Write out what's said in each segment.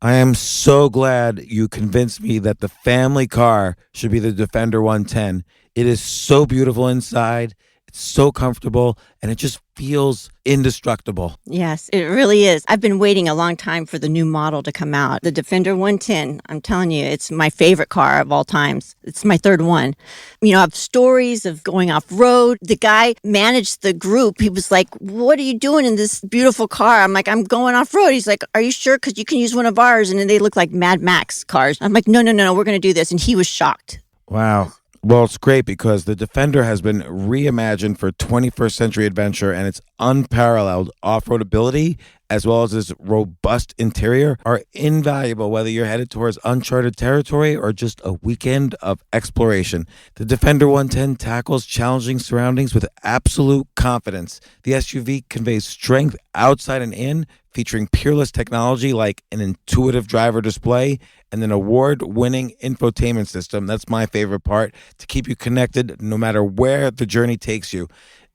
I am so glad you convinced me that the family car should be the Defender 110. It is so beautiful inside, it's so comfortable, and it just feels indestructible. Yes, it really is. I've been waiting a long time for the new model to come out. The Defender 110, I'm telling you, it's my favorite car of all times. It's my third one. You know, I have stories of going off road. The guy managed the group. He was like, "What are you doing in this beautiful car?" I'm like, "I'm going off road." He's like, "Are you sure? Because you can use one of ours." And then they look like Mad Max cars. I'm like, no, we're going to do this. And he was shocked. Wow. Well, it's great because the Defender has been reimagined for 21st century adventure, and its unparalleled off-road ability as well as its robust interior are invaluable whether you're headed towards uncharted territory or just a weekend of exploration. The Defender 110 tackles challenging surroundings with absolute confidence. The SUV conveys strength outside and in, featuring peerless technology like an intuitive driver display and an award-winning infotainment system. That's my favorite part, to keep you connected no matter where the journey takes you.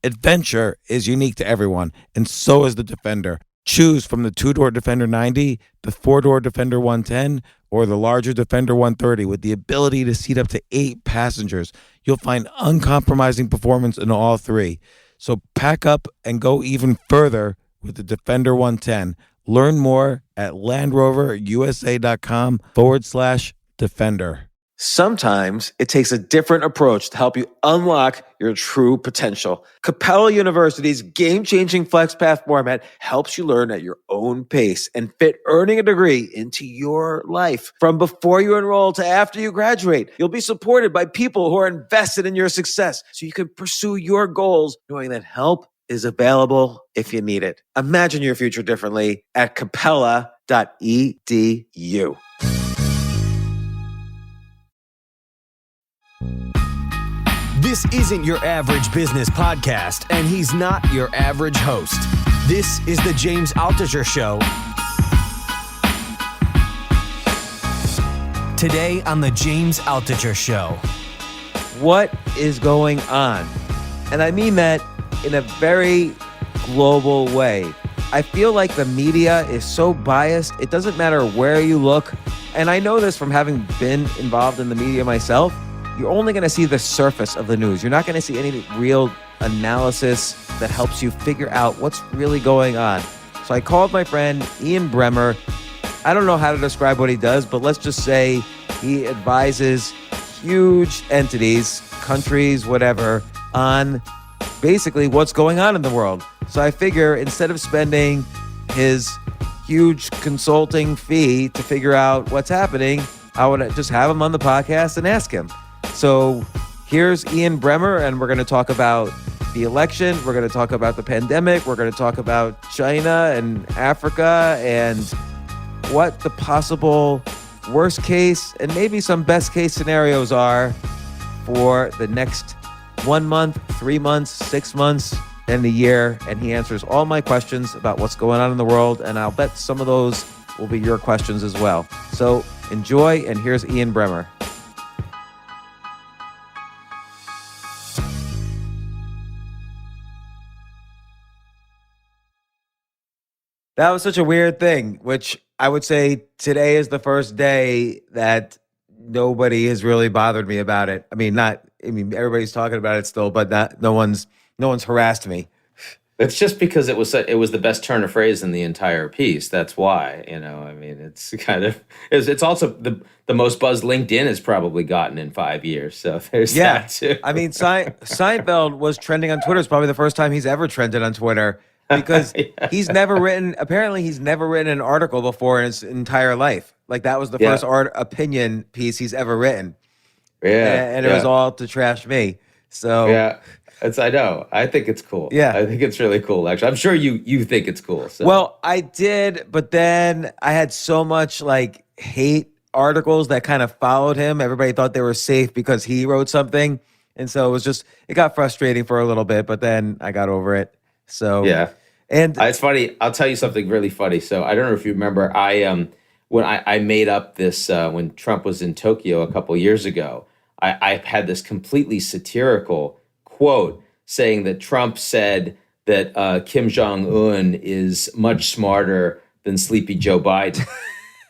Adventure is unique to everyone, and so is the Defender. Choose from the two-door Defender 90, the four-door Defender 110, or the larger Defender 130 with the ability to seat up to 8 passengers. You'll find uncompromising performance in all three. So pack up and go even further with the Defender 110. Learn more at LandRoverUSA.com/Defender. Sometimes it takes a different approach to help you unlock your true potential. Capella University's game-changing FlexPath format helps you learn at your own pace and fit earning a degree into your life. From before you enroll to after you graduate, you'll be supported by people who are invested in your success so you can pursue your goals knowing that help is available if you need it. Imagine your future differently at capella.edu. This isn't your average business podcast, and he's not your average host. This is the James Altucher Show. Today on the James Altucher Show. What is going on? And I mean that in a very global way. I feel like the media is so biased. It doesn't matter where you look. And I know this from having been involved in the media myself. You're only going to see the surface of the news. You're not going to see any real analysis that helps you figure out what's really going on. So I called my friend Ian Bremmer. I don't know how to describe what he does, but let's just say he advises huge entities, countries, whatever, on basically what's going on in the world. So I figure instead of spending his huge consulting fee to figure out what's happening, I would just have him on the podcast and ask him. So here's Ian Bremmer, and we're going to talk about the election. We're going to talk about the pandemic. We're going to talk about China and Africa and what the possible worst case and maybe some best case scenarios are for the next 1 month, 3 months, 6 months, and a year. And he answers all my questions about what's going on in the world. And I'll bet some of those will be your questions as well. So enjoy. And here's Ian Bremmer. That was such a weird thing, which I would say today is the first day that nobody has really bothered me about it. I mean, everybody's talking about it still, but no one's harassed me. It's just because it was the best turn of phrase in the entire piece. That's why, I mean, it's also the most buzz LinkedIn has probably gotten in 5 years. So there's that too. I mean, Seinfeld was trending on Twitter. It's probably the first time he's ever trended on Twitter. Because he's never written an article before in his entire life. Like that was the first opinion piece he's ever written. Yeah. And it was all to trash me. So yeah, I know. I think it's cool. Yeah. I think it's really cool, actually. I'm sure you think it's cool. So. Well, I did, but then I had so much hate articles that kind of followed him. Everybody thought they were safe because he wrote something. And so it got frustrating for a little bit, but then I got over it. So yeah, and it's funny. I'll tell you something really funny. So I don't know if you remember, when I made up this when Trump was in Tokyo a couple years ago. I had this completely satirical quote saying that Trump said that Kim Jong-un is much smarter than Sleepy Joe Biden.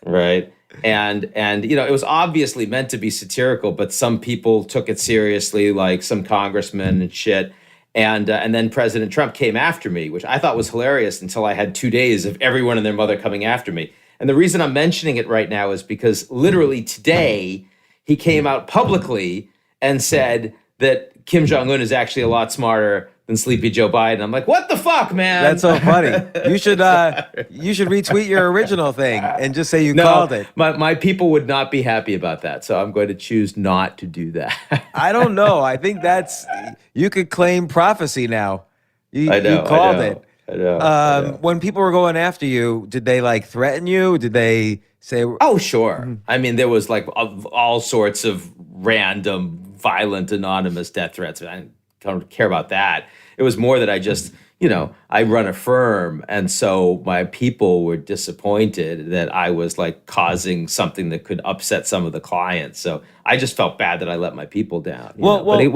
right? And it was obviously meant to be satirical, but some people took it seriously, like some congressmen and shit. And then President Trump came after me, which I thought was hilarious until I had 2 days of everyone and their mother coming after me. And the reason I'm mentioning it right now is because literally today he came out publicly and said that Kim Jong-un is actually a lot smarter than sleepy Joe Biden. I'm like, what the fuck, man? That's so funny. You should retweet your original thing and just say you called it. My people would not be happy about that, so I'm going to choose not to do that. I don't know. I think you could claim prophecy now. You called it. I know. When people were going after you, did they like threaten you? Did they say? Oh, sure. I mean, there was like all sorts of random, violent, anonymous death threats. I don't care about that. It was more that I just, I run a firm, and so my people were disappointed that I was like causing something that could upset some of the clients. So I just felt bad that I let my people down. But it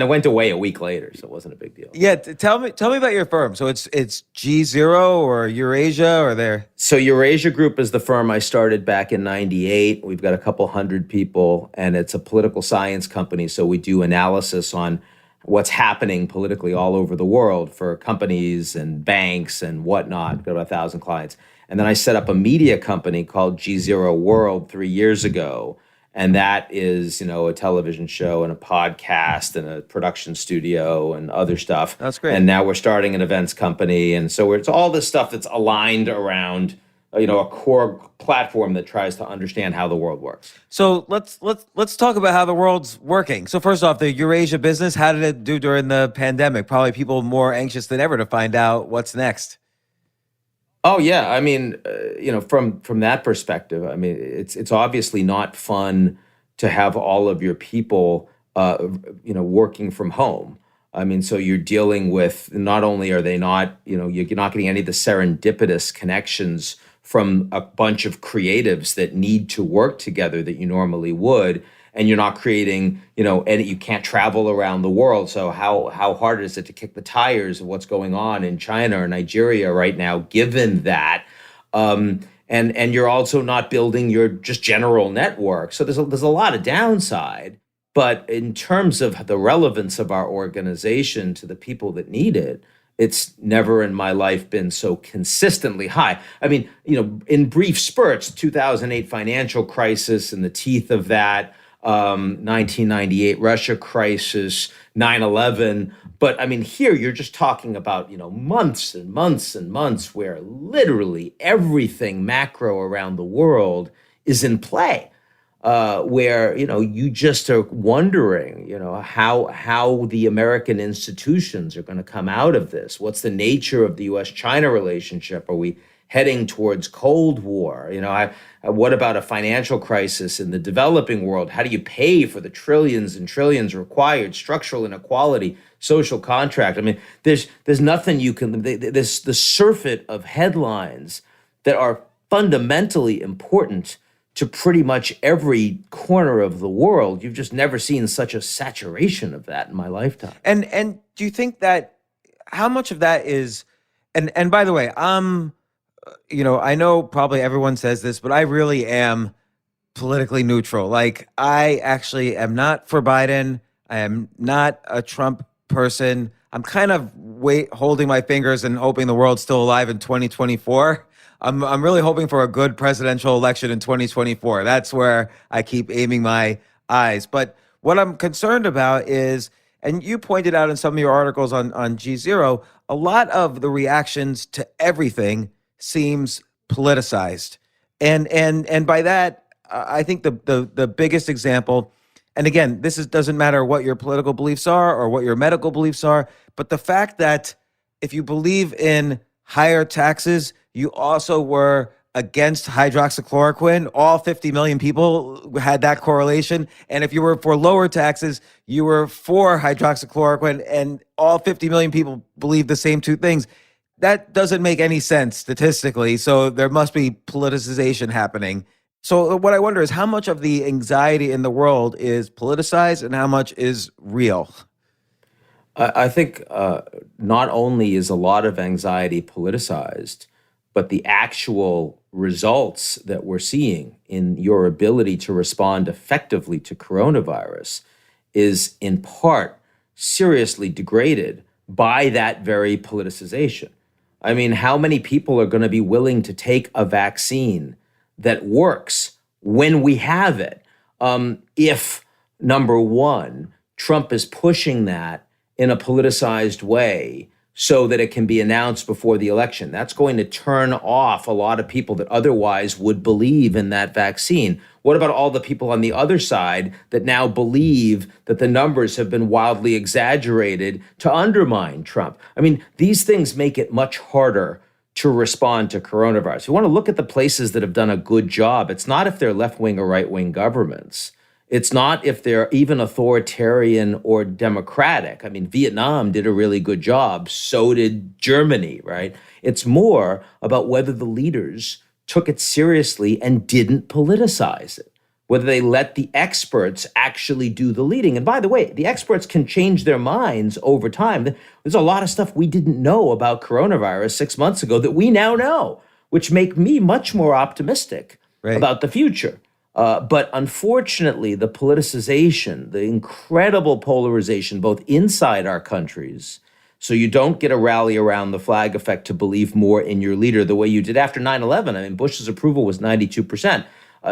went away a week later, so it wasn't a big deal. Yeah, tell me about your firm. So it's G0 or Eurasia or there. So Eurasia Group is the firm I started back in '98. We've got a couple hundred people, and it's a political science company. So we do analysis on what's happening politically all over the world for companies and banks and whatnot. We've got about 1,000 clients. And then I set up a media company called G0 World 3 years ago. And that is, a television show and a podcast and a production studio and other stuff. That's great. And now we're starting an events company. And so it's all this stuff that's aligned around a core platform that tries to understand how the world works. So let's talk about how the world's working. So first off, the Eurasia business, how did it do during the pandemic? Probably people more anxious than ever to find out what's next. Oh yeah, I mean, from that perspective, I mean, it's obviously not fun to have all of your people, working from home. I mean, so you're dealing with, not only are they not, you're not getting any of the serendipitous connections from a bunch of creatives that need to work together that you normally would, and you're not creating, and you can't travel around the world. So how hard is it to kick the tires of what's going on in China or Nigeria right now, given that? And you're also not building your just general network. So there's a lot of downside. But in terms of the relevance of our organization to the people that need it, it's never in my life been so consistently high. I mean, in brief spurts, 2008 financial crisis, in the teeth of that, 1998 Russia crisis, 9/11. But I mean, here you're just talking about, months and months and months where literally everything macro around the world is in play. Where you just are wondering, how the American institutions are going to come out of this. What's the nature of the U.S.-China relationship? Are we heading towards Cold War? What about a financial crisis in the developing world? How do you pay for the trillions and trillions required? Structural inequality, social contract. I mean, there's nothing you can. There's the surfeit of headlines that are fundamentally important to pretty much every corner of the world. You've just never seen such a saturation of that in my lifetime. And do you think that, how much of that is, and by the way, I know probably everyone says this, but I really am politically neutral. Like, I actually am not for Biden. I am not a Trump person. I'm kind of holding my fingers and hoping the world's still alive in 2024. I'm really hoping for a good presidential election in 2024. That's where I keep aiming my eyes. But what I'm concerned about is, and you pointed out in some of your articles on G0, a lot of the reactions to everything seems politicized. And by that, I think the biggest example, and again, doesn't matter what your political beliefs are or what your medical beliefs are, but the fact that if you believe in higher taxes, you also were against hydroxychloroquine. All 50 million people had that correlation. And if you were for lower taxes, you were for hydroxychloroquine, and all 50 million people believe the same two things. That doesn't make any sense statistically. So there must be politicization happening. So what I wonder is, how much of the anxiety in the world is politicized and how much is real? I think not only is a lot of anxiety politicized, but the actual results that we're seeing in your ability to respond effectively to coronavirus is in part seriously degraded by that very politicization. I mean, how many people are going to be willing to take a vaccine that works when we have it? If, number one, Trump is pushing that in a politicized way so that it can be announced before the election, that's going to turn off a lot of people that otherwise would believe in that vaccine. What about all the people on the other side that now believe that the numbers have been wildly exaggerated to undermine Trump? I mean, these things make it much harder to respond to coronavirus. You want to look at the places that have done a good job. It's not if they're left-wing or right-wing governments. It's not if they're even authoritarian or democratic. I mean, Vietnam did a really good job. So did Germany, right? It's more about whether the leaders took it seriously and didn't politicize it, whether they let the experts actually do the leading. And by the way, the experts can change their minds over time. There's a lot of stuff we didn't know about coronavirus 6 months ago that we now know, which make me much more optimistic about the future. But unfortunately, the politicization, the incredible polarization, both inside our countries, so you don't get a rally around the flag effect to believe more in your leader the way you did after 9/11. I mean, Bush's approval was 92%.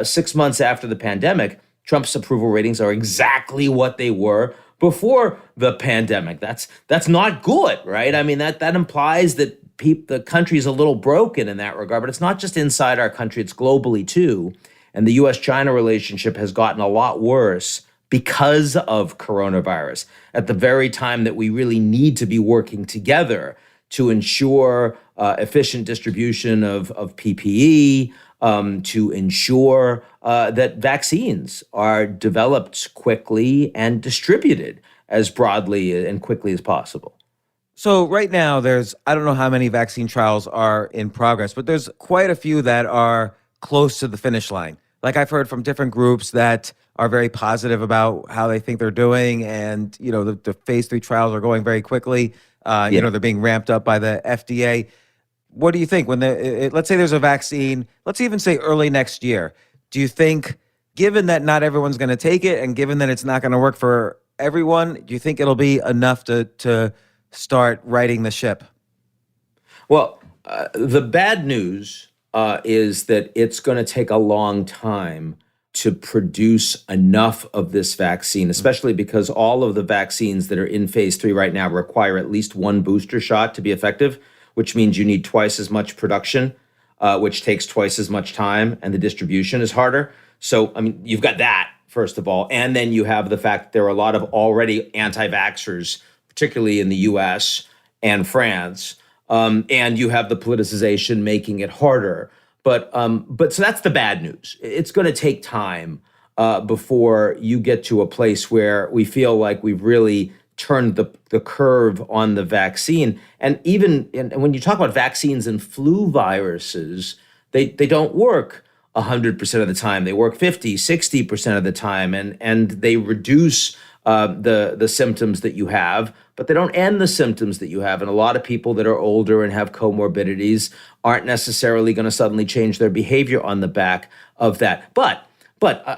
6 months after the pandemic, Trump's approval ratings are exactly what they were before the pandemic. That's not good, right? I mean, that implies that the country is a little broken in that regard, but it's not just inside our country, it's globally too. And the U.S.-China relationship has gotten a lot worse because of coronavirus at the very time that we really need to be working together to ensure efficient distribution of PPE, to ensure that vaccines are developed quickly and distributed as broadly and quickly as possible. So right now I don't know how many vaccine trials are in progress, but there's quite a few that are close to the finish line. Like I've heard from different groups that are very positive about how they think they're doing. And, the phase 3 trials are going very quickly. They're being ramped up by the FDA. What do you think when let's say there's a vaccine, let's even say early next year, do you think, given that not everyone's going to take it and given that it's not going to work for everyone, do you think it'll be enough to start righting the ship? Well, the bad news is that it's going to take a long time to produce enough of this vaccine, especially because all of the vaccines that are in phase 3 right now require at least one booster shot to be effective, which means you need twice as much production, which takes twice as much time, and the distribution is harder. So, I mean, you've got that, first of all. And then you have the fact that there are a lot of already anti-vaxxers, particularly in the US and France. And you have the politicization making it harder. But so that's the bad news. It's going to take time before you get to a place where we feel like we've really turned the curve on the vaccine. And when you talk about vaccines and flu viruses, they don't work 100% of the time. They work 50, 60% of the time, and they reduce the symptoms that you have, but they don't end the symptoms that you have. And a lot of people that are older and have comorbidities aren't necessarily going to suddenly change their behavior on the back of that. But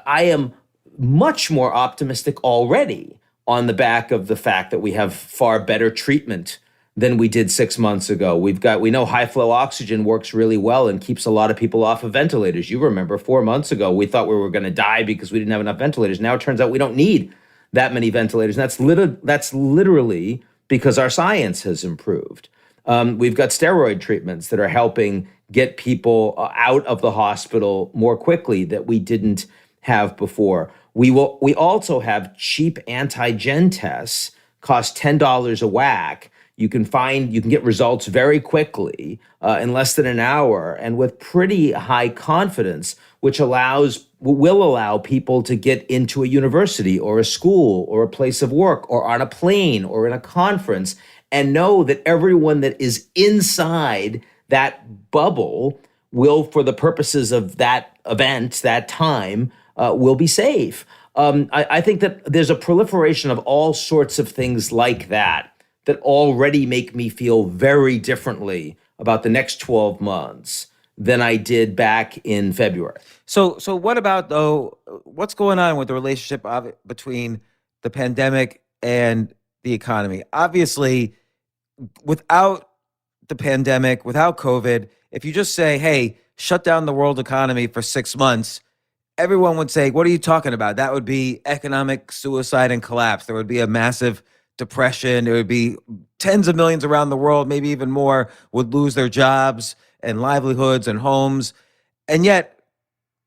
I am much more optimistic already on the back of the fact that we have far better treatment than we did 6 months ago. We know high flow oxygen works really well and keeps a lot of people off of ventilators. You remember 4 months ago, we thought we were going to die because we didn't have enough ventilators. Now it turns out we don't need that many ventilators. And that's literally because our science has improved. We've got steroid treatments that are helping get people out of the hospital more quickly that we didn't have before. We also have cheap antigen tests, cost $10 a whack. You can get results very quickly in less than an hour and with pretty high confidence, which will allow people to get into a university or a school or a place of work or on a plane or in a conference and know that everyone that is inside that bubble will, for the purposes of that event, that time, will be safe. I think that there's a proliferation of all sorts of things like that already make me feel very differently about the next 12 months than I did back in February. So what about though? What's going on with the relationship between the pandemic and the economy? Obviously, without the pandemic, without COVID, if you just say, "Hey, shut down the world economy for 6 months," everyone would say, "What are you talking about?" That would be economic suicide and collapse. There would be a massive depression. There would be tens of millions around the world, maybe even more, would lose their jobs and livelihoods and homes. And yet,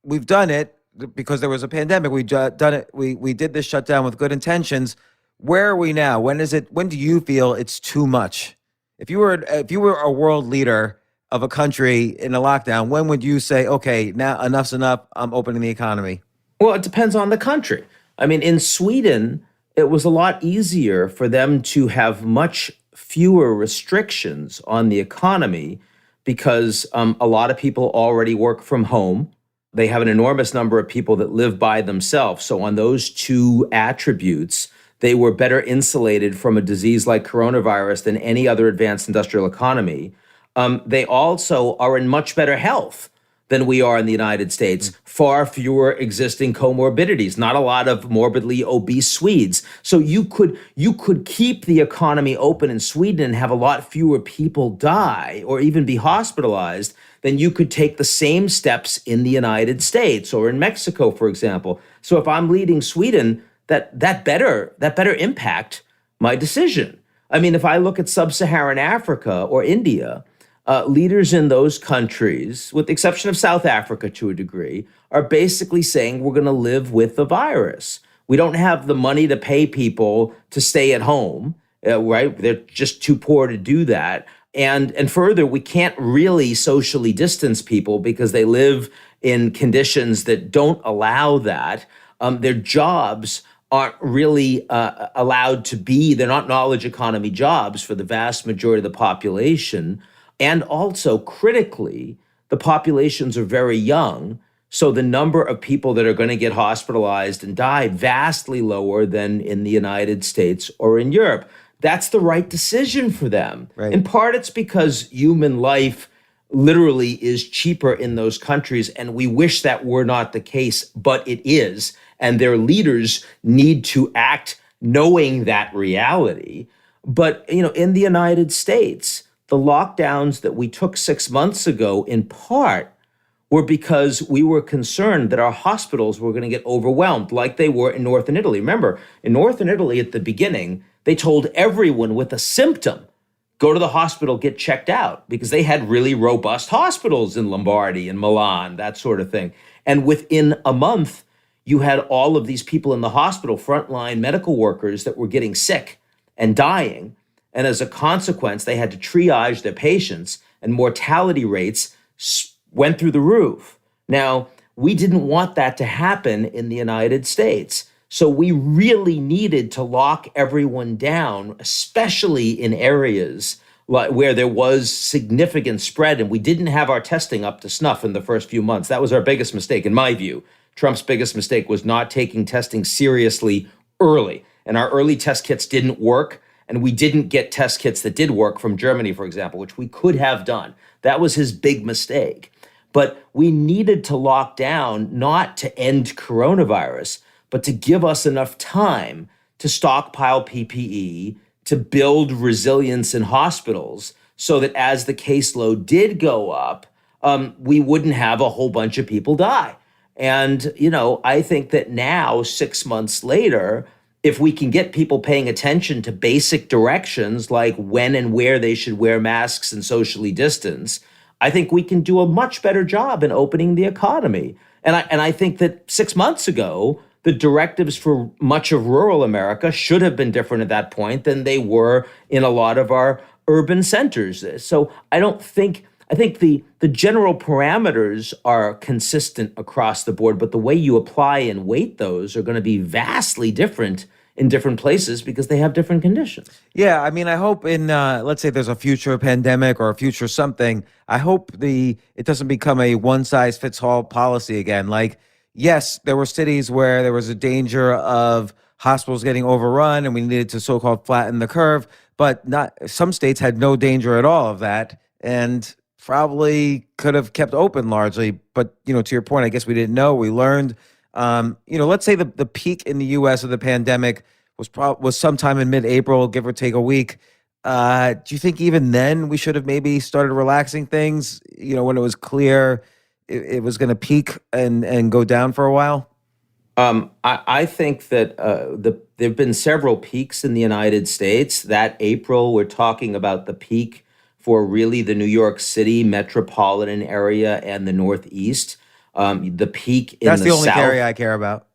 we've done it because there was a pandemic. We done it. We did this shutdown with good intentions. Where are we now? When is it? When do you feel it's too much? If you were a world leader of a country in a lockdown, when would you say, okay, now enough's enough, I'm opening the economy? Well, it depends on the country. I mean, in Sweden, it was a lot easier for them to have much fewer restrictions on the economy because a lot of people already work from home. They have an enormous number of people that live by themselves. So on those two attributes, they were better insulated from a disease like coronavirus than any other advanced industrial economy. They also are in much better health than we are in the United States. Far fewer existing comorbidities, not a lot of morbidly obese Swedes. So you could keep the economy open in Sweden and have a lot fewer people die or even be hospitalized than you could take the same steps in the United States or in Mexico, for example. So if I'm leading Sweden, that better impact my decision. I mean, if I look at sub-Saharan Africa or India, leaders in those countries, with the exception of South Africa to a degree, are basically saying we're going to live with the virus. We don't have the money to pay people to stay at home, right? They're just too poor to do that. And further, we can't really socially distance people because they live in conditions that don't allow that. Their jobs aren't really allowed to be, they're not knowledge economy jobs for the vast majority of the population. And also, critically, the populations are very young. So the number of people that are going to get hospitalized and die vastly lower than in the United States or in Europe. That's the right decision for them. Right. In part, it's because human life literally is cheaper in those countries. And we wish that were not the case, but it is. And their leaders need to act knowing that reality. But, in the United States, the lockdowns that we took 6 months ago, in part, were because we were concerned that our hospitals were going to get overwhelmed like they were in Northern Italy. Remember, in Northern Italy at the beginning, they told everyone with a symptom, go to the hospital, get checked out, because they had really robust hospitals in Lombardy and Milan, that sort of thing. And within a month, you had all of these people in the hospital, frontline medical workers that were getting sick and dying. And as a consequence, they had to triage their patients, and mortality rates went through the roof. Now, we didn't want that to happen in the United States. So we really needed to lock everyone down, especially in areas where there was significant spread, and we didn't have our testing up to snuff in the first few months. That was our biggest mistake, in my view. Trump's biggest mistake was not taking testing seriously early. And our early test kits didn't work. And we didn't get test kits that did work from Germany, for example, which we could have done. That was his big mistake. But we needed to lock down, not to end coronavirus, but to give us enough time to stockpile PPE, to build resilience in hospitals so that as the caseload did go up, we wouldn't have a whole bunch of people die. And, I think that now, 6 months later, if we can get people paying attention to basic directions like when and where they should wear masks and socially distance, I think we can do a much better job in opening the economy. And I think that 6 months ago, the directives for much of rural America should have been different at that point than they were in a lot of our urban centers. So I think the general parameters are consistent across the board, but the way you apply and weight those are going to be vastly different in different places because they have different conditions. Yeah, I mean, I hope in, let's say there's a future pandemic or a future something, I hope it doesn't become a one-size-fits-all policy again. Like, yes, there were cities where there was a danger of hospitals getting overrun and we needed to so-called flatten the curve, but some states had no danger at all of that. and probably could have kept open largely. But, to your point, I guess we didn't know. We learned, let's say the peak in the U.S. of the pandemic was sometime in mid-April, give or take a week. Do you think even then we should have maybe started relaxing things, when it was clear it was going to peak and go down for a while? I think that there have been several peaks in the United States. That April, we're talking about the peak for really the New York City metropolitan area and the Northeast. The peak in That's the the only South. area I care about.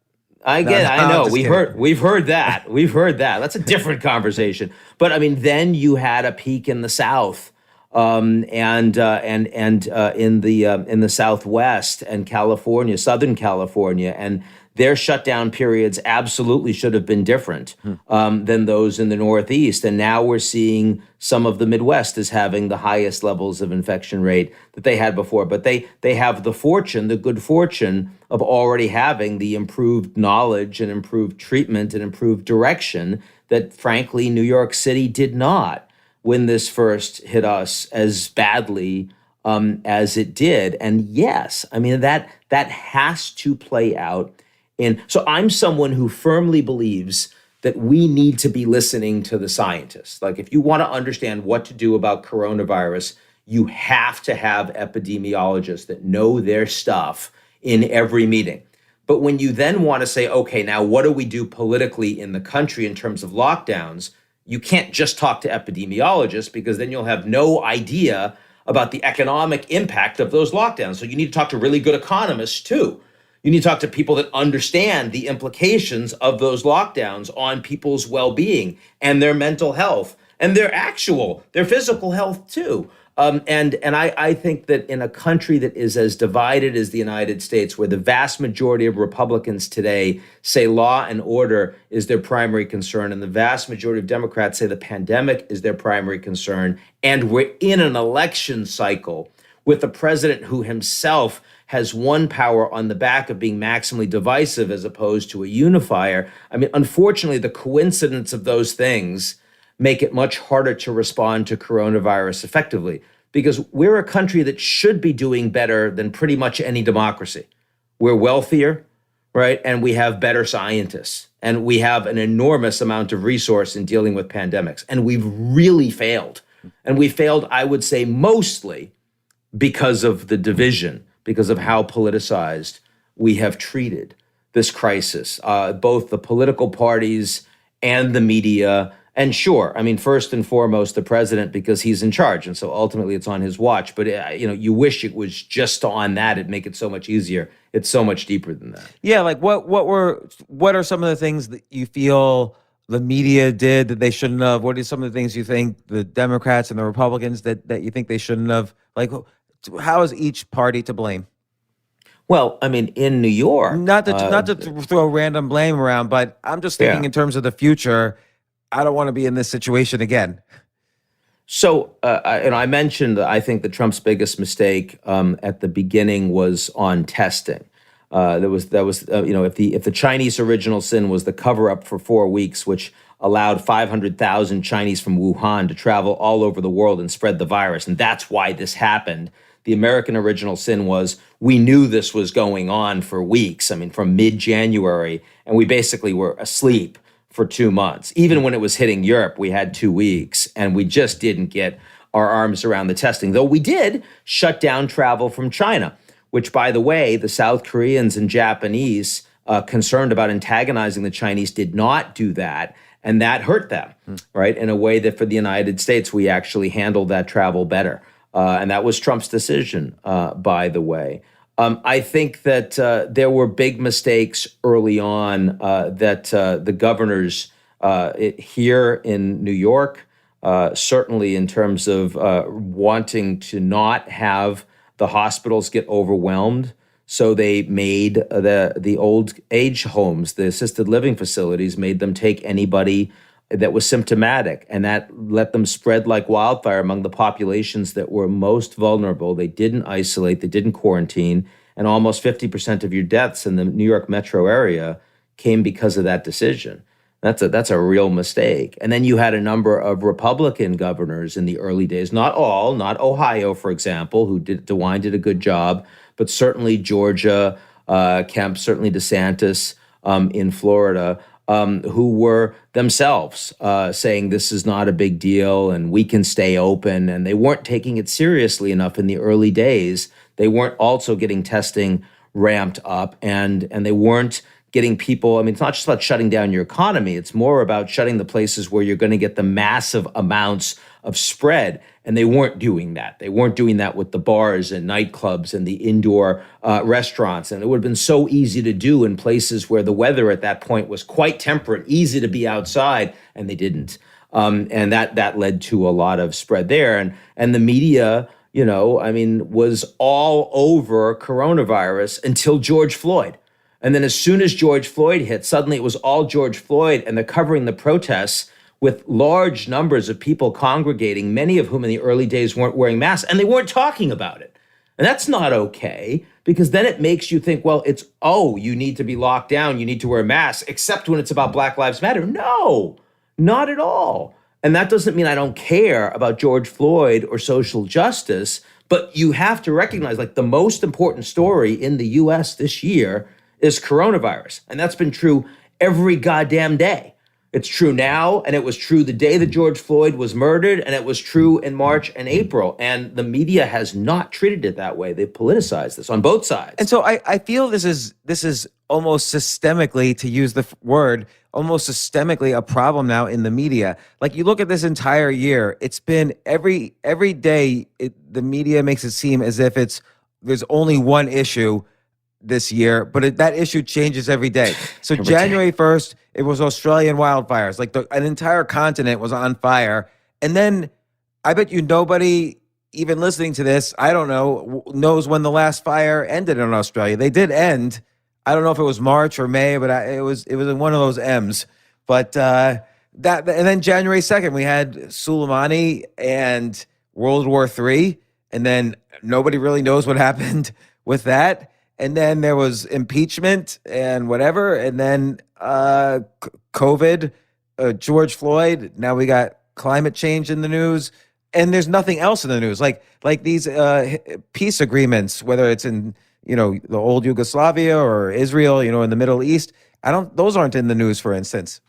I No, get. no, I I'm know. just We've kidding. heard. We've heard that. We've heard that. That's a different conversation. But I mean, then you had a peak in the South, and in the Southwest and California, Southern California, and their shutdown periods absolutely should have been different than those in the Northeast. And now we're seeing some of the Midwest as having the highest levels of infection rate that they had before. But they have the good fortune of already having the improved knowledge and improved treatment and improved direction that, frankly, New York City did not when this first hit us as badly as it did. And yes, I mean, that has to play out. And so I'm someone who firmly believes that we need to be listening to the scientists. Like, if you want to understand what to do about coronavirus, you have to have epidemiologists that know their stuff in every meeting. But when you then want to say, okay, now what do we do politically in the country in terms of lockdowns? You can't just talk to epidemiologists, because then you'll have no idea about the economic impact of those lockdowns. So you need to talk to really good economists too. You need to talk to people that understand the implications of those lockdowns on people's well-being and their mental health and their physical health too. And I think that in a country that is as divided as the United States, where the vast majority of Republicans today say law and order is their primary concern, and the vast majority of Democrats say the pandemic is their primary concern, and we're in an election cycle with a president who himself has one power on the back of being maximally divisive as opposed to a unifier. I mean, unfortunately, the coincidence of those things make it much harder to respond to coronavirus effectively, because we're a country that should be doing better than pretty much any democracy. We're wealthier, right? And we have better scientists, and we have an enormous amount of resource in dealing with pandemics. And we've really failed. And we failed, I would say, mostly because of the division, because of how politicized we have treated this crisis, both the political parties and the media. And sure, I mean, first and foremost, the president, because he's in charge. And so ultimately it's on his watch. But, you wish it was just on that. It'd make it so much easier. It's so much deeper than that. Yeah, like what are some of the things that you feel the media did that they shouldn't have? What are some of the things you think the Democrats and the Republicans that you think they shouldn't have? Like, how is each party to blame? Well, I mean, in New York, Not to throw random blame around, but I'm just thinking in terms of the future. I don't want to be in this situation again. So, and I mentioned, I think that Trump's biggest mistake at the beginning was on testing. If the Chinese original sin was the cover up for 4 weeks, which allowed 500,000 Chinese from Wuhan to travel all over the world and spread the virus, and that's why this happened. The American original sin was we knew this was going on for weeks. I mean, from mid-January, and we basically were asleep for 2 months. Even when it was hitting Europe, we had 2 weeks, and we just didn't get our arms around the testing, though we did shut down travel from China, which, by the way, the South Koreans and Japanese concerned about antagonizing the Chinese did not do that, and that hurt them, right? In a way that for the United States, we actually handled that travel better. And that was Trump's decision, by the way. I think that there were big mistakes early on that the governors here in New York, certainly in terms of wanting to not have the hospitals get overwhelmed. So they made the old age homes, the assisted living facilities, made them take anybody that was symptomatic, and that let them spread like wildfire among the populations that were most vulnerable. They didn't isolate, they didn't quarantine, and almost 50% of your deaths in the New York metro area came because of that decision. That's a real mistake. And then you had a number of Republican governors in the early days, not all, not Ohio, for example, DeWine did a good job, but certainly Georgia, Kemp, certainly DeSantis in Florida, who were themselves saying this is not a big deal and we can stay open. And they weren't taking it seriously enough in the early days. They weren't also getting testing ramped up, and they weren't getting people. I mean, it's not just about shutting down your economy. It's more about shutting the places where you're going to get the massive amounts of spread. And they weren't doing that. They weren't doing that with the bars and nightclubs and the indoor restaurants. And it would have been so easy to do in places where the weather at that point was quite temperate, easy to be outside, and they didn't. And that led to a lot of spread there. And the media, was all over coronavirus until George Floyd. And then as soon as George Floyd hit, suddenly it was all George Floyd, and they're covering the protests with large numbers of people congregating, many of whom in the early days weren't wearing masks, and they weren't talking about it. And that's not okay, because then it makes you think, well, you need to be locked down, you need to wear masks, except when it's about Black Lives Matter. No, not at all. And that doesn't mean I don't care about George Floyd or social justice, but you have to recognize, like, the most important story in the US this year is coronavirus. And that's been true every goddamn day. It's true now, and it was true the day that George Floyd was murdered, and it was true in March and April. And the media has not treated it that way. They've politicized this on both sides. And so I feel this is almost systemically, to use the word, almost systemically a problem now in the media. Like, you look at this entire year, it's been every day, the media makes it seem as if there's only one issue this year, but that issue changes every day. So January 1st, it was Australian wildfires. Like, an entire continent was on fire. And then I bet you nobody even listening to this, I don't know, knows when the last fire ended in Australia. They did end. I don't know if it was March or May, but it was in one of those M's. But and then January 2nd, we had Soleimani and World War III. And then nobody really knows what happened with that. And then there was impeachment and whatever. And then COVID, George Floyd. Now we got climate change in the news. And there's nothing else in the news. Like these peace agreements, whether it's in, the old Yugoslavia or Israel, in the Middle East. Those aren't in the news, for instance.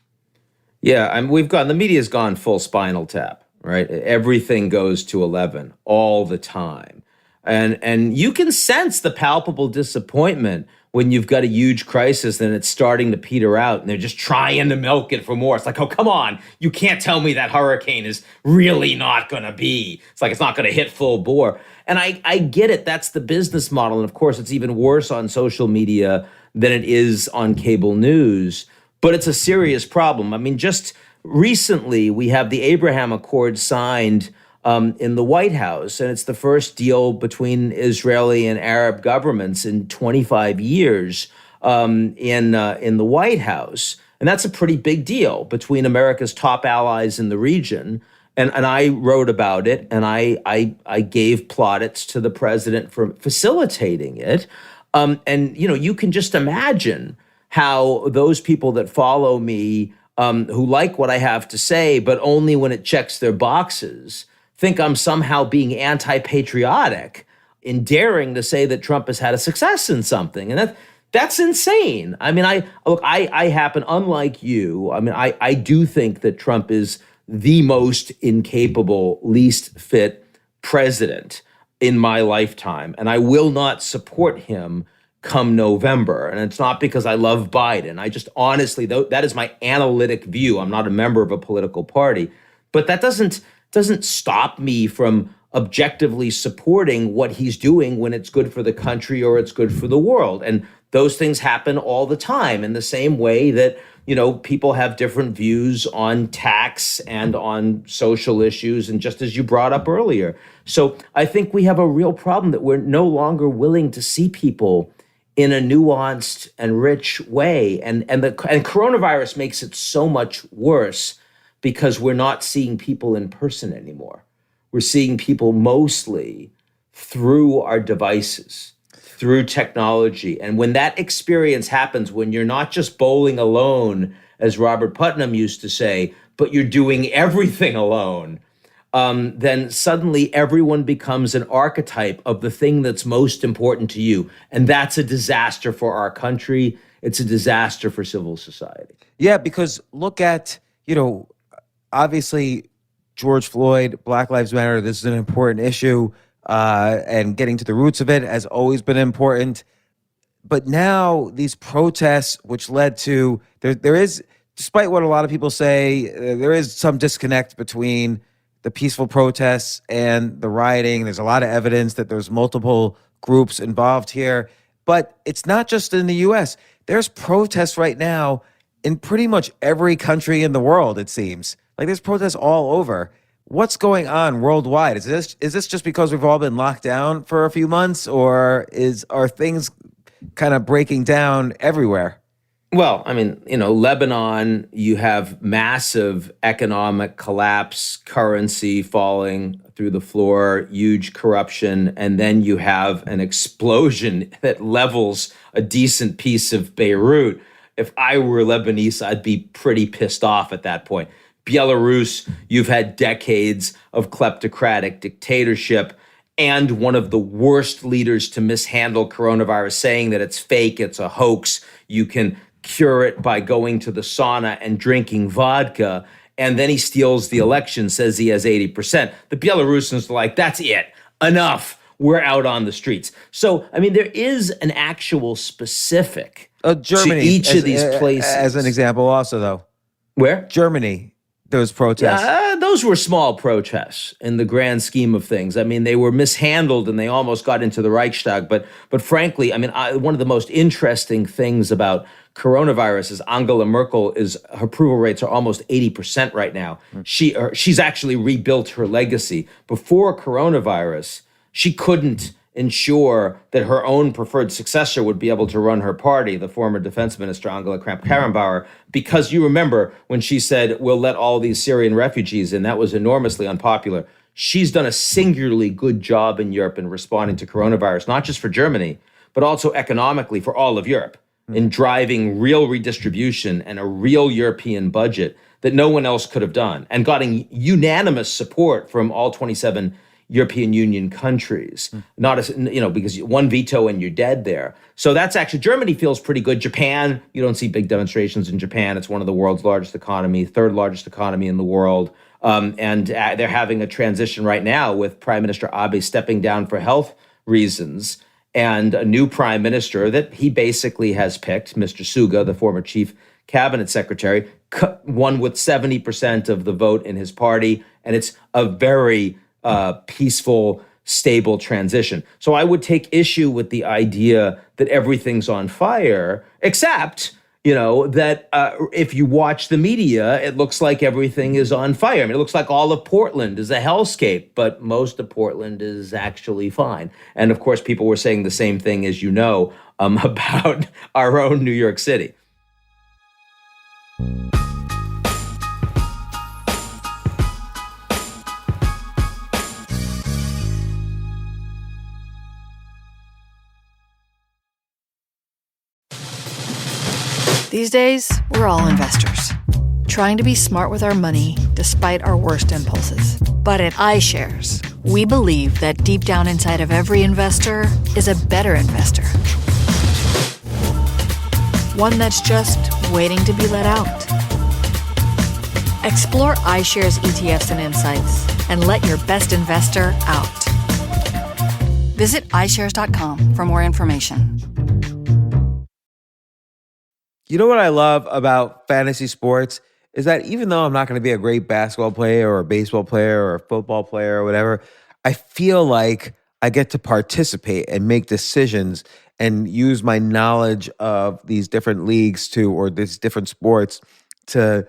Yeah, the media's gone full Spinal Tap, right? Everything goes to 11 all the time. And you can sense the palpable disappointment when you've got a huge crisis and it's starting to peter out and they're just trying to milk it for more. It's like, oh, come on. You can't tell me that hurricane is really not going to be. It's like it's not going to hit full bore. And I get it. That's the business model. And of course, it's even worse on social media than it is on cable news. But it's a serious problem. I mean, just recently, we have the Abraham Accord signed in the White House, and it's the first deal between Israeli and Arab governments in 25 years in the White House. And that's a pretty big deal between America's top allies in the region. And I wrote about it, and I gave plaudits to the president for facilitating it. And you can just imagine how those people that follow me, who like what I have to say, but only when it checks their boxes, think I'm somehow being anti-patriotic in daring to say that Trump has had a success in something. And that's insane. I mean, I happen, unlike you, I do think that Trump is the most incapable, least fit president in my lifetime. And I will not support him come November. And it's not because I love Biden. I just honestly, that is my analytic view. I'm not a member of a political party. But that doesn't stop me from objectively supporting what he's doing when it's good for the country or it's good for the world. And those things happen all the time in the same way that, people have different views on tax and on social issues, and just as you brought up earlier. So I think we have a real problem that we're no longer willing to see people in a nuanced and rich way. And coronavirus makes it so much worse because we're not seeing people in person anymore. We're seeing people mostly through our devices. through technology. And when that experience happens, when you're not just bowling alone, as Robert Putnam used to say, but you're doing everything alone, then suddenly everyone becomes an archetype of the thing that's most important to you. And that's a disaster for our country. It's a disaster for civil society. Yeah, because look at, obviously George Floyd, Black Lives Matter, this is an important issue, and getting to the roots of it has always been important. But now these protests, which led to, there is, despite what a lot of people say, there is some disconnect between the peaceful protests and the rioting. There's a lot of evidence that there's multiple groups involved here. But it's not just in the U.S. There's protests right now in pretty much every country in the world, it seems. Like there's protests all over. What's going on worldwide? Is this just because we've all been locked down for a few months, or are things kind of breaking down everywhere? Well, I mean, Lebanon, you have massive economic collapse, currency falling through the floor, huge corruption, and then you have an explosion that levels a decent piece of Beirut. If I were Lebanese, I'd be pretty pissed off at that point. Belarus, you've had decades of kleptocratic dictatorship and one of the worst leaders to mishandle coronavirus, saying that it's fake, it's a hoax. You can cure it by going to the sauna and drinking vodka. And then he steals the election, says he has 80%. The Belarusians are like, that's it, enough. We're out on the streets. So, I mean, there is an actual specific Germany, to each of these places. As an example also, though. Where? Germany, those protests. Those were small protests in the grand scheme of things. I mean, they were mishandled and they almost got into the Reichstag. But frankly, I mean, one of the most interesting things about coronavirus is Angela Merkel her approval rates are almost 80% right now. She's actually rebuilt her legacy. Before coronavirus, she couldn't ensure that her own preferred successor would be able to run her party, the former defense minister, Angela Kramp-Karrenbauer, because you remember when she said, we'll let all these Syrian refugees in, that was enormously unpopular. She's done a singularly good job in Europe in responding to coronavirus, not just for Germany, but also economically for all of Europe, in driving real redistribution and a real European budget that no one else could have done, and getting unanimous support from all 27 European Union countries, because one veto and you're dead there. So that's actually, Germany feels pretty good. Japan, you don't see big demonstrations in Japan. It's one of the world's largest economy, third largest economy in the world. And they're having a transition right now with Prime Minister Abe stepping down for health reasons and a new prime minister that he basically has picked, Mr. Suga, the former chief cabinet secretary, won with 70% of the vote in his party. And it's a very peaceful, stable transition. So I would take issue with the idea that everything's on fire, except, that if you watch the media, it looks like everything is on fire. I mean, it looks like all of Portland is a hellscape, but most of Portland is actually fine. And of course, people were saying the same thing, as you know, about our own New York City. These days, we're all investors, trying to be smart with our money despite our worst impulses. But at iShares, we believe that deep down inside of every investor is a better investor. One that's just waiting to be let out. Explore iShares ETFs and insights and let your best investor out. Visit iShares.com for more information. You know what I love about fantasy sports is that even though I'm not going to be a great basketball player or a baseball player or a football player or whatever, I feel like I get to participate and make decisions and use my knowledge of these different leagues or these different sports to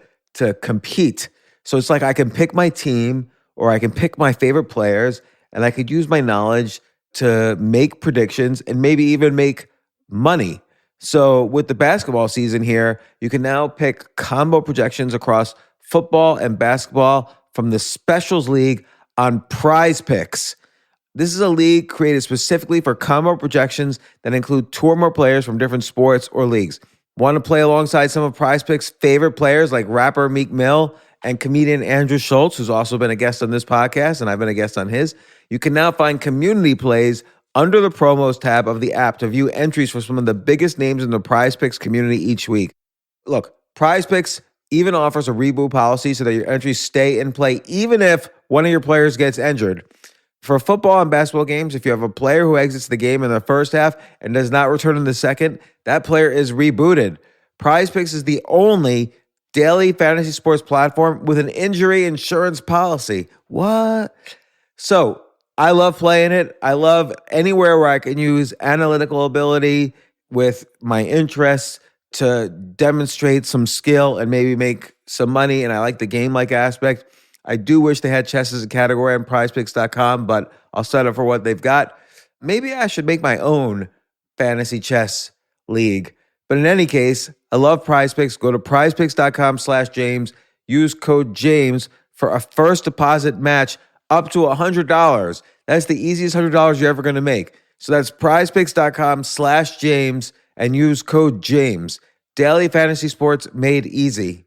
compete. So it's like I can pick my team or I can pick my favorite players and I could use my knowledge to make predictions and maybe even make money. So with the basketball season here, you can now pick combo projections across football and basketball from the Specials League on Prize Picks. This is a league created specifically for combo projections that include two or more players from different sports or leagues. Want to play alongside some of PrizePicks' favorite players like rapper Meek Mill and comedian Andrew Schultz, who's also been a guest on this podcast, and I've been a guest on his? You can now find community plays under the promos tab of the app to view entries for some of the biggest names in the PrizePicks community each week. Look, PrizePicks even offers a reboot policy so that your entries stay in play even if one of your players gets injured. For football and basketball games, if you have a player who exits the game in the first half and does not return in the second, that player is rebooted. PrizePicks is the only daily fantasy sports platform with an injury insurance policy. What? So I love playing it. I love anywhere where I can use analytical ability with my interests to demonstrate some skill and maybe make some money. And I like the game-like aspect. I do wish they had chess as a category on prizepicks.com, but I'll settle for what they've got. Maybe I should make my own fantasy chess league. But in any case, I love PrizePicks. Go to prizepicks.com/James. Use code James for a first deposit match up to $100. That's the easiest $100 you're ever going to make. So that's prizepicks.com/James and use code James. Daily fantasy sports made easy.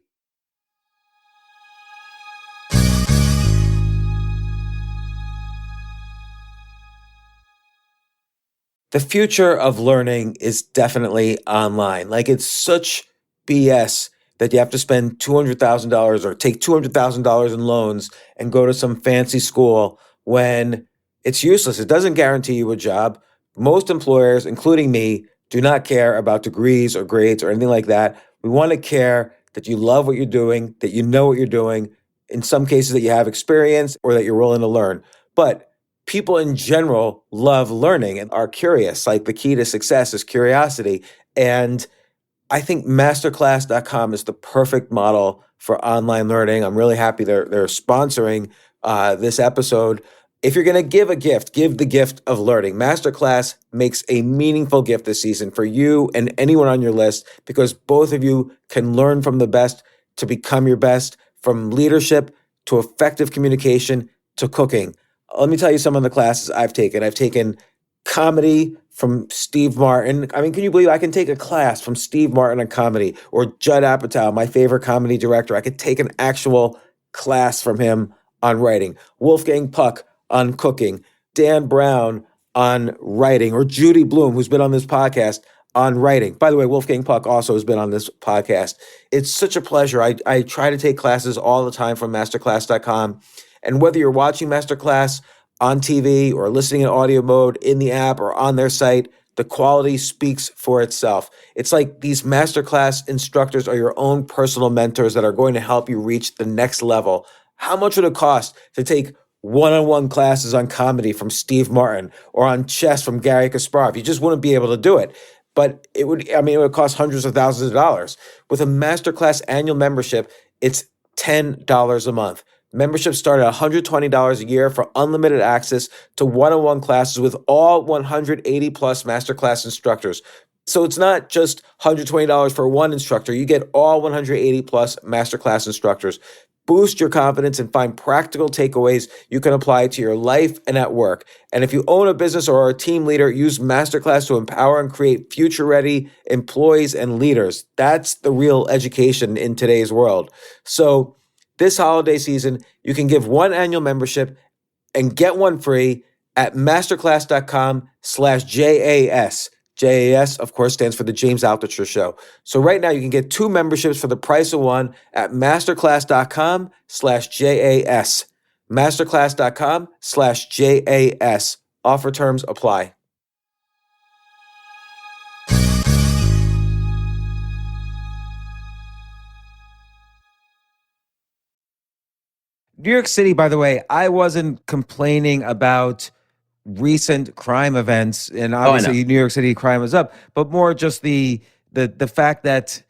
The future of learning is definitely online. Like, it's such BS that you have to spend $200,000 or take $200,000 in loans and go to some fancy school when it's useless. It doesn't guarantee you a job. Most employers, including me, do not care about degrees or grades or anything like that. We want to care that you love what you're doing, that you know what you're doing, in some cases that you have experience or that you're willing to learn. But people in general love learning and are curious. Like, the key to success is curiosity. And I think masterclass.com is the perfect model for online learning. I'm really happy they're sponsoring this episode. If you're going to give a gift, give the gift of learning. Masterclass makes a meaningful gift this season for you and anyone on your list, because both of you can learn from the best to become your best, from leadership to effective communication to cooking. Let me tell you some of the classes I've taken. I've taken comedy from Steve Martin. I mean, can you believe I can take a class from Steve Martin on comedy, or Judd Apatow, my favorite comedy director? I could take an actual class from him on writing. Wolfgang Puck on cooking. Dan Brown on writing, or Judy Bloom, who's been on this podcast, on writing. By the way, Wolfgang Puck also has been on this podcast. It's such a pleasure. I try to take classes all the time from masterclass.com. And whether you're watching Masterclass on TV or listening in audio mode in the app or on their site, the quality speaks for itself. It's like these Masterclass instructors are your own personal mentors that are going to help you reach the next level. How much would it cost to take one-on-one classes on comedy from Steve Martin or on chess from Gary Kasparov? You just wouldn't be able to do it. But it would cost hundreds of thousands of dollars. With a Masterclass annual membership, it's $10 a month. Memberships start at $120 a year for unlimited access to one-on-one classes with all 180 plus Masterclass instructors. So it's not just $120 for one instructor. You get all 180 plus Masterclass instructors. Boost your confidence and find practical takeaways you can apply to your life and at work. And if you own a business or are a team leader, use Masterclass to empower and create future-ready employees and leaders. That's the real education in today's world. So this holiday season, you can give one annual membership and get one free at masterclass.com/JAS. JAS, of course, stands for the James Altucher Show. So right now you can get two memberships for the price of one at masterclass.com/JAS. Masterclass.com/JAS. Offer terms apply. New York City, by the way, I wasn't complaining about recent crime events, and obviously New York City crime is up, but more just the fact that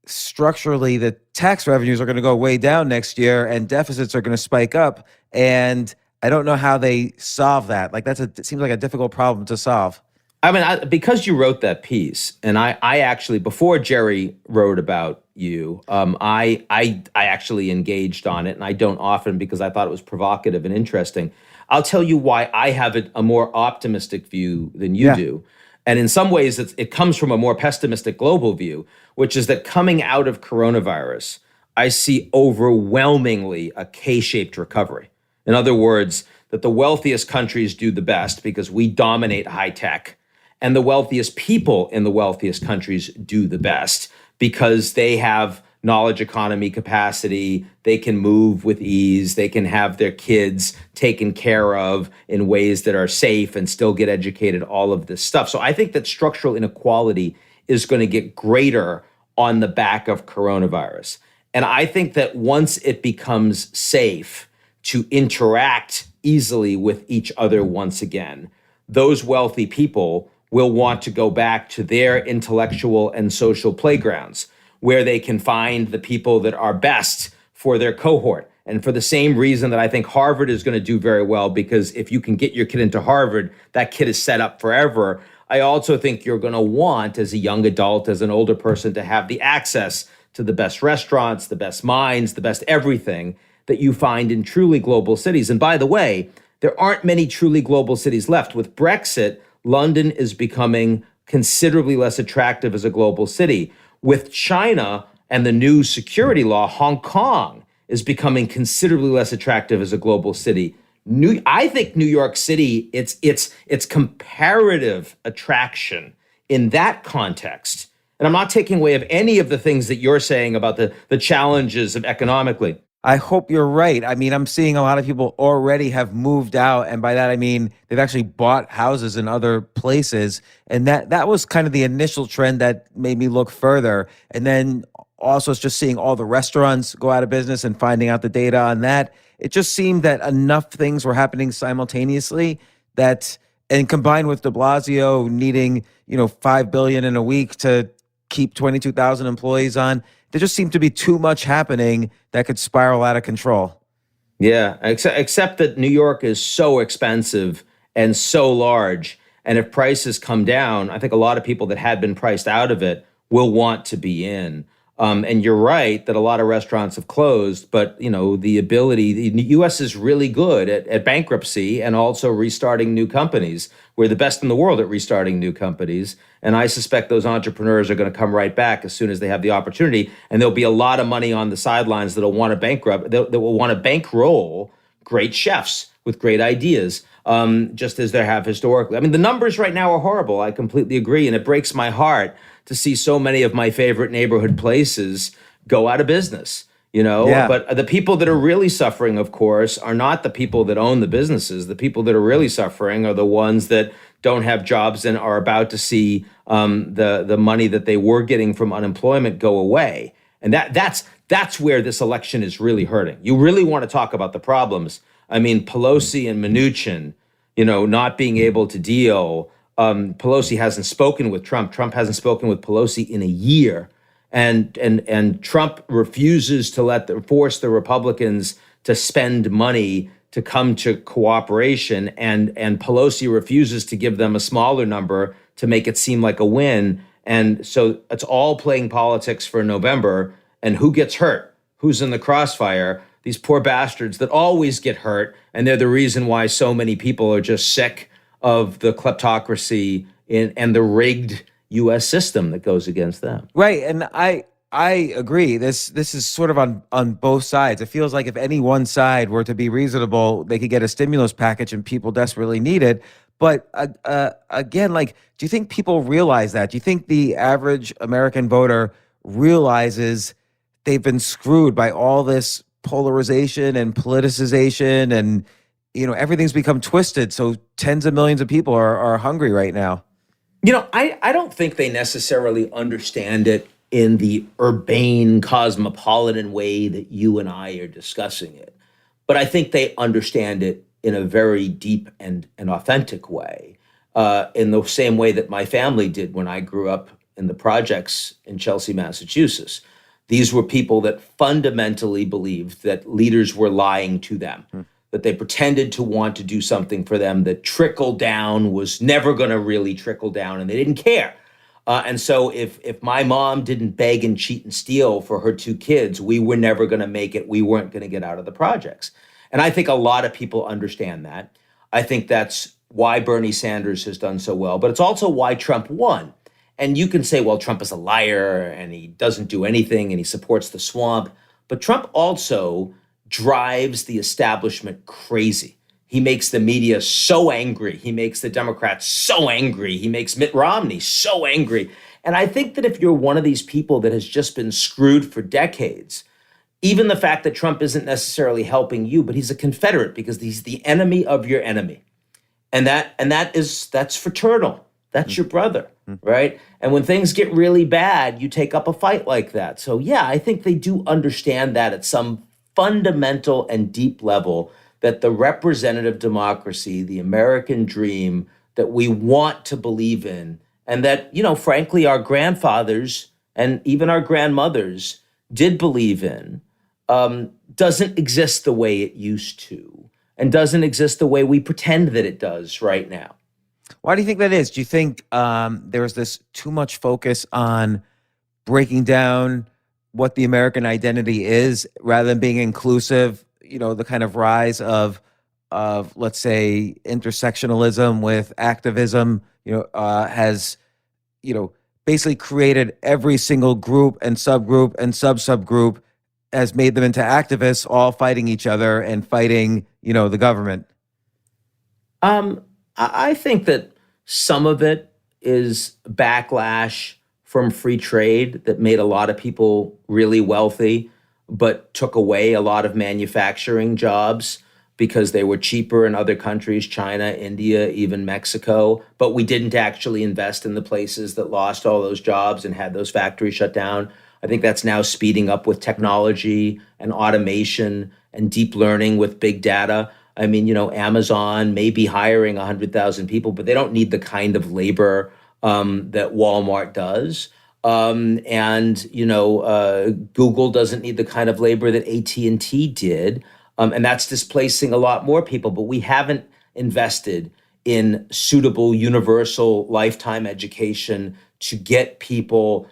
structurally the tax revenues are going to go way down next year and deficits are going to spike up, and I don't know how they solve that. Like, it seems like a difficult problem to solve. I mean, because you wrote that piece, and I actually, before Jerry wrote about you, I actually engaged on it, and I don't often because I thought it was provocative and interesting. I'll tell you why I have a more optimistic view than you Yeah. do. And in some ways, it comes from a more pessimistic global view, which is that coming out of coronavirus, I see overwhelmingly a K-shaped recovery. In other words, that the wealthiest countries do the best because we dominate high tech, and the wealthiest people in the wealthiest countries do the best because they have knowledge economy capacity. They can move with ease. They can have their kids taken care of in ways that are safe and still get educated, all of this stuff. So I think that structural inequality is going to get greater on the back of coronavirus. And I think that once it becomes safe to interact easily with each other once again, those wealthy people will want to go back to their intellectual and social playgrounds where they can find the people that are best for their cohort. And for the same reason that I think Harvard is going to do very well, because if you can get your kid into Harvard, that kid is set up forever. I also think you're going to want, as a young adult, as an older person, to have the access to the best restaurants, the best minds, the best everything that you find in truly global cities. And by the way, there aren't many truly global cities left. With Brexit, London is becoming considerably less attractive as a global city. With China and the new security law, Hong Kong is becoming considerably less attractive as a global city. I think New York City, its comparative attraction in that context, and I'm not taking away of any of the things that you're saying about the challenges of economically. I hope you're right. I mean, I'm seeing a lot of people already have moved out, and by that I mean they've actually bought houses in other places, and that was kind of the initial trend that made me look further. And then also it's just seeing all the restaurants go out of business and finding out the data on that. It just seemed that enough things were happening simultaneously that, and combined with de Blasio needing, $5 billion in a week to keep 22,000 employees on, there just seemed to be too much happening that could spiral out of control. Yeah, except that New York is so expensive and so large. And if prices come down, I think a lot of people that had been priced out of it will want to be in. And you're right that a lot of restaurants have closed, but the U.S. is really good at bankruptcy and also restarting new companies. We're the best in the world at restarting new companies. And I suspect those entrepreneurs are going to come right back as soon as they have the opportunity. And there'll be a lot of money on the sidelines that'll want to that will want to bankroll great chefs with great ideas, just as there have historically. I mean, the numbers right now are horrible. I completely agree. And it breaks my heart to see so many of my favorite neighborhood places go out of business, Yeah. But the people that are really suffering, of course, are not the people that own the businesses. The people that are really suffering are the ones that don't have jobs and are about to see the money that they were getting from unemployment go away. And that's where this election is really hurting. You really want to talk about the problems. I mean, Pelosi and Mnuchin, not being able to deal. Pelosi hasn't spoken with Trump. Trump hasn't spoken with Pelosi in a year. And Trump refuses to force the Republicans to spend money to come to cooperation. And Pelosi refuses to give them a smaller number to make it seem like a win. And so it's all playing politics for November. And who gets hurt? Who's in the crossfire? These poor bastards that always get hurt. And they're the reason why so many people are just sick of the kleptocracy and the rigged U.S. system that goes against them. Right. And I agree. This is sort of on both sides. It feels like if any one side were to be reasonable, they could get a stimulus package and people desperately need it. But again, do you think people realize that? Do you think the average American voter realizes they've been screwed by all this polarization and politicization and everything's become twisted, so tens of millions of people are hungry right now? I don't think they necessarily understand it in the urbane, cosmopolitan way that you and I are discussing it. But I think they understand it in a very deep and authentic way, in the same way that my family did when I grew up in the projects in Chelsea, Massachusetts. These were people that fundamentally believed that leaders were lying to them, that they pretended to want to do something for them, that trickle down was never going to really trickle down, and they didn't care. And so if my mom didn't beg and cheat and steal for her two kids, we were never going to make it. We weren't going to get out of the projects. And I think a lot of people understand that. I think that's why Bernie Sanders has done so well, but it's also why Trump won. And you can say, well, Trump is a liar and he doesn't do anything and he supports the swamp. But Trump also drives the establishment crazy. He makes the media so angry. He makes the Democrats so angry. He makes Mitt Romney so angry. And I think that if you're one of these people that has just been screwed for decades, even the fact that Trump isn't necessarily helping you, but he's a Confederate because he's the enemy of your enemy. And that's fraternal. That's your brother, right? And when things get really bad, you take up a fight like that. So yeah, I think they do understand that at some fundamental and deep level, that the representative democracy, the American dream that we want to believe in, and that, frankly, our grandfathers and even our grandmothers did believe in, doesn't exist the way it used to, and doesn't exist the way we pretend that it does right now. Why do you think that is? Do you think there's this too much focus on breaking down what the American identity is rather than being inclusive? The kind of rise of let's say intersectionalism with activism, has, basically created every single group and subgroup and subgroup, has made them into activists, all fighting each other and fighting, the government. I think that some of it is backlash from free trade that made a lot of people really wealthy, but took away a lot of manufacturing jobs because they were cheaper in other countries, China, India, even Mexico. But we didn't actually invest in the places that lost all those jobs and had those factories shut down. I think that's now speeding up with technology and automation and deep learning with big data. I mean, Amazon may be hiring 100,000 people, but they don't need the kind of labor that Walmart does. Google doesn't need the kind of labor that AT&T did. And that's displacing a lot more people. But we haven't invested in suitable universal lifetime education to get people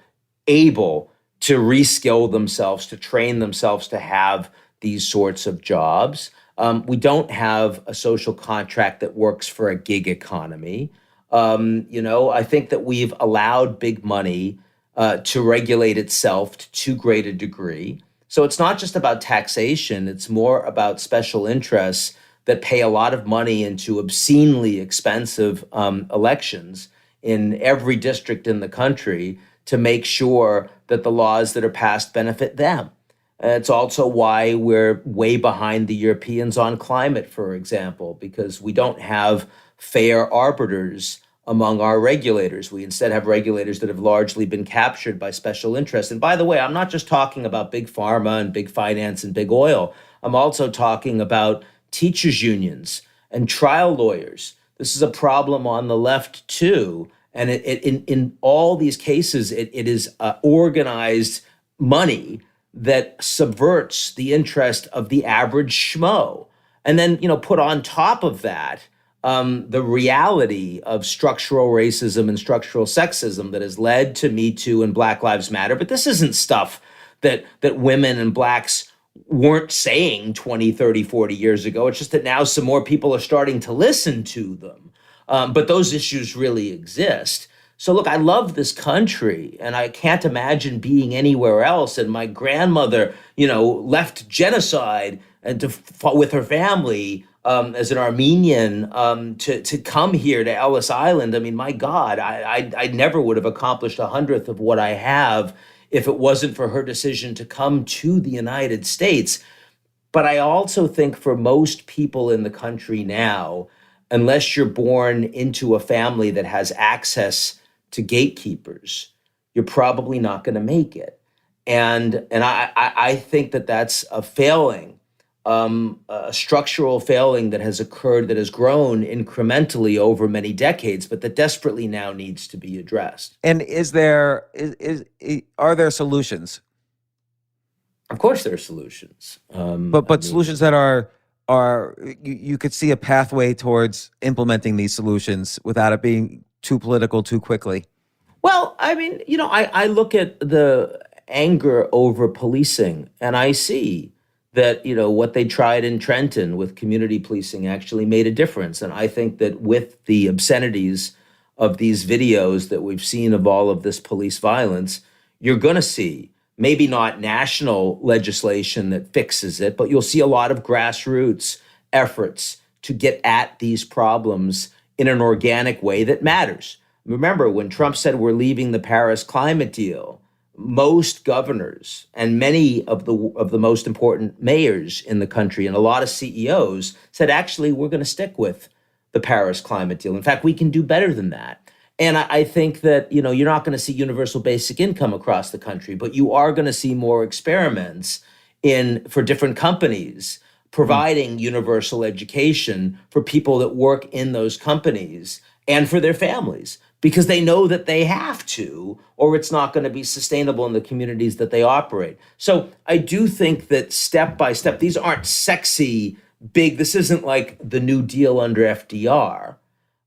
able to reskill themselves, to train themselves to have these sorts of jobs. We don't have a social contract that works for a gig economy. I think that we've allowed big money to regulate itself to too great a degree. So it's not just about taxation, it's more about special interests that pay a lot of money into obscenely expensive elections in every district in the country to make sure that the laws that are passed benefit them. It's also why we're way behind the Europeans on climate, for example, because we don't have fair arbiters among our regulators. We instead have regulators that have largely been captured by special interests. And by the way, I'm not just talking about big pharma and big finance and big oil. I'm also talking about teachers' unions and trial lawyers. This is a problem on the left too. And in all these cases, it is organized money that subverts the interest of the average schmo. And then, put on top of that, the reality of structural racism and structural sexism that has led to Me Too and Black Lives Matter. But this isn't stuff that women and blacks weren't saying 20, 30, 40 years ago. It's just that now some more people are starting to listen to them. But those issues really exist. So look, I love this country and I can't imagine being anywhere else. And my grandmother, left genocide and with her family as an Armenian to come here to Ellis Island. I mean, my God, I never would have accomplished 100th of what I have if it wasn't for her decision to come to the United States. But I also think for most people in the country now, unless you're born into a family that has access to gatekeepers, you're probably not going to make it. And I think that that's a failing, a structural failing that has occurred, that has grown incrementally over many decades, but that desperately now needs to be addressed. And are there solutions? Of course there are solutions. But solutions that are are you could see a pathway towards implementing these solutions without it being too political too quickly? Well, I mean, I look at the anger over policing and I see that, what they tried in Trenton with community policing actually made a difference. And I think that with the obscenities of these videos that we've seen of all of this police violence, you're going to see maybe not national legislation that fixes it, but you'll see a lot of grassroots efforts to get at these problems in an organic way that matters. Remember, when Trump said we're leaving the Paris climate deal, most governors and many of the most important mayors in the country and a lot of CEOs said, actually, we're going to stick with the Paris climate deal. In fact, we can do better than that. And I think that, you're not going to see universal basic income across the country, but you are going to see more experiments for different companies providing universal education for people that work in those companies and for their families, because they know that they have to, or it's not going to be sustainable in the communities that they operate. So I do think that step by step, these aren't sexy, big, this isn't like the New Deal under FDR,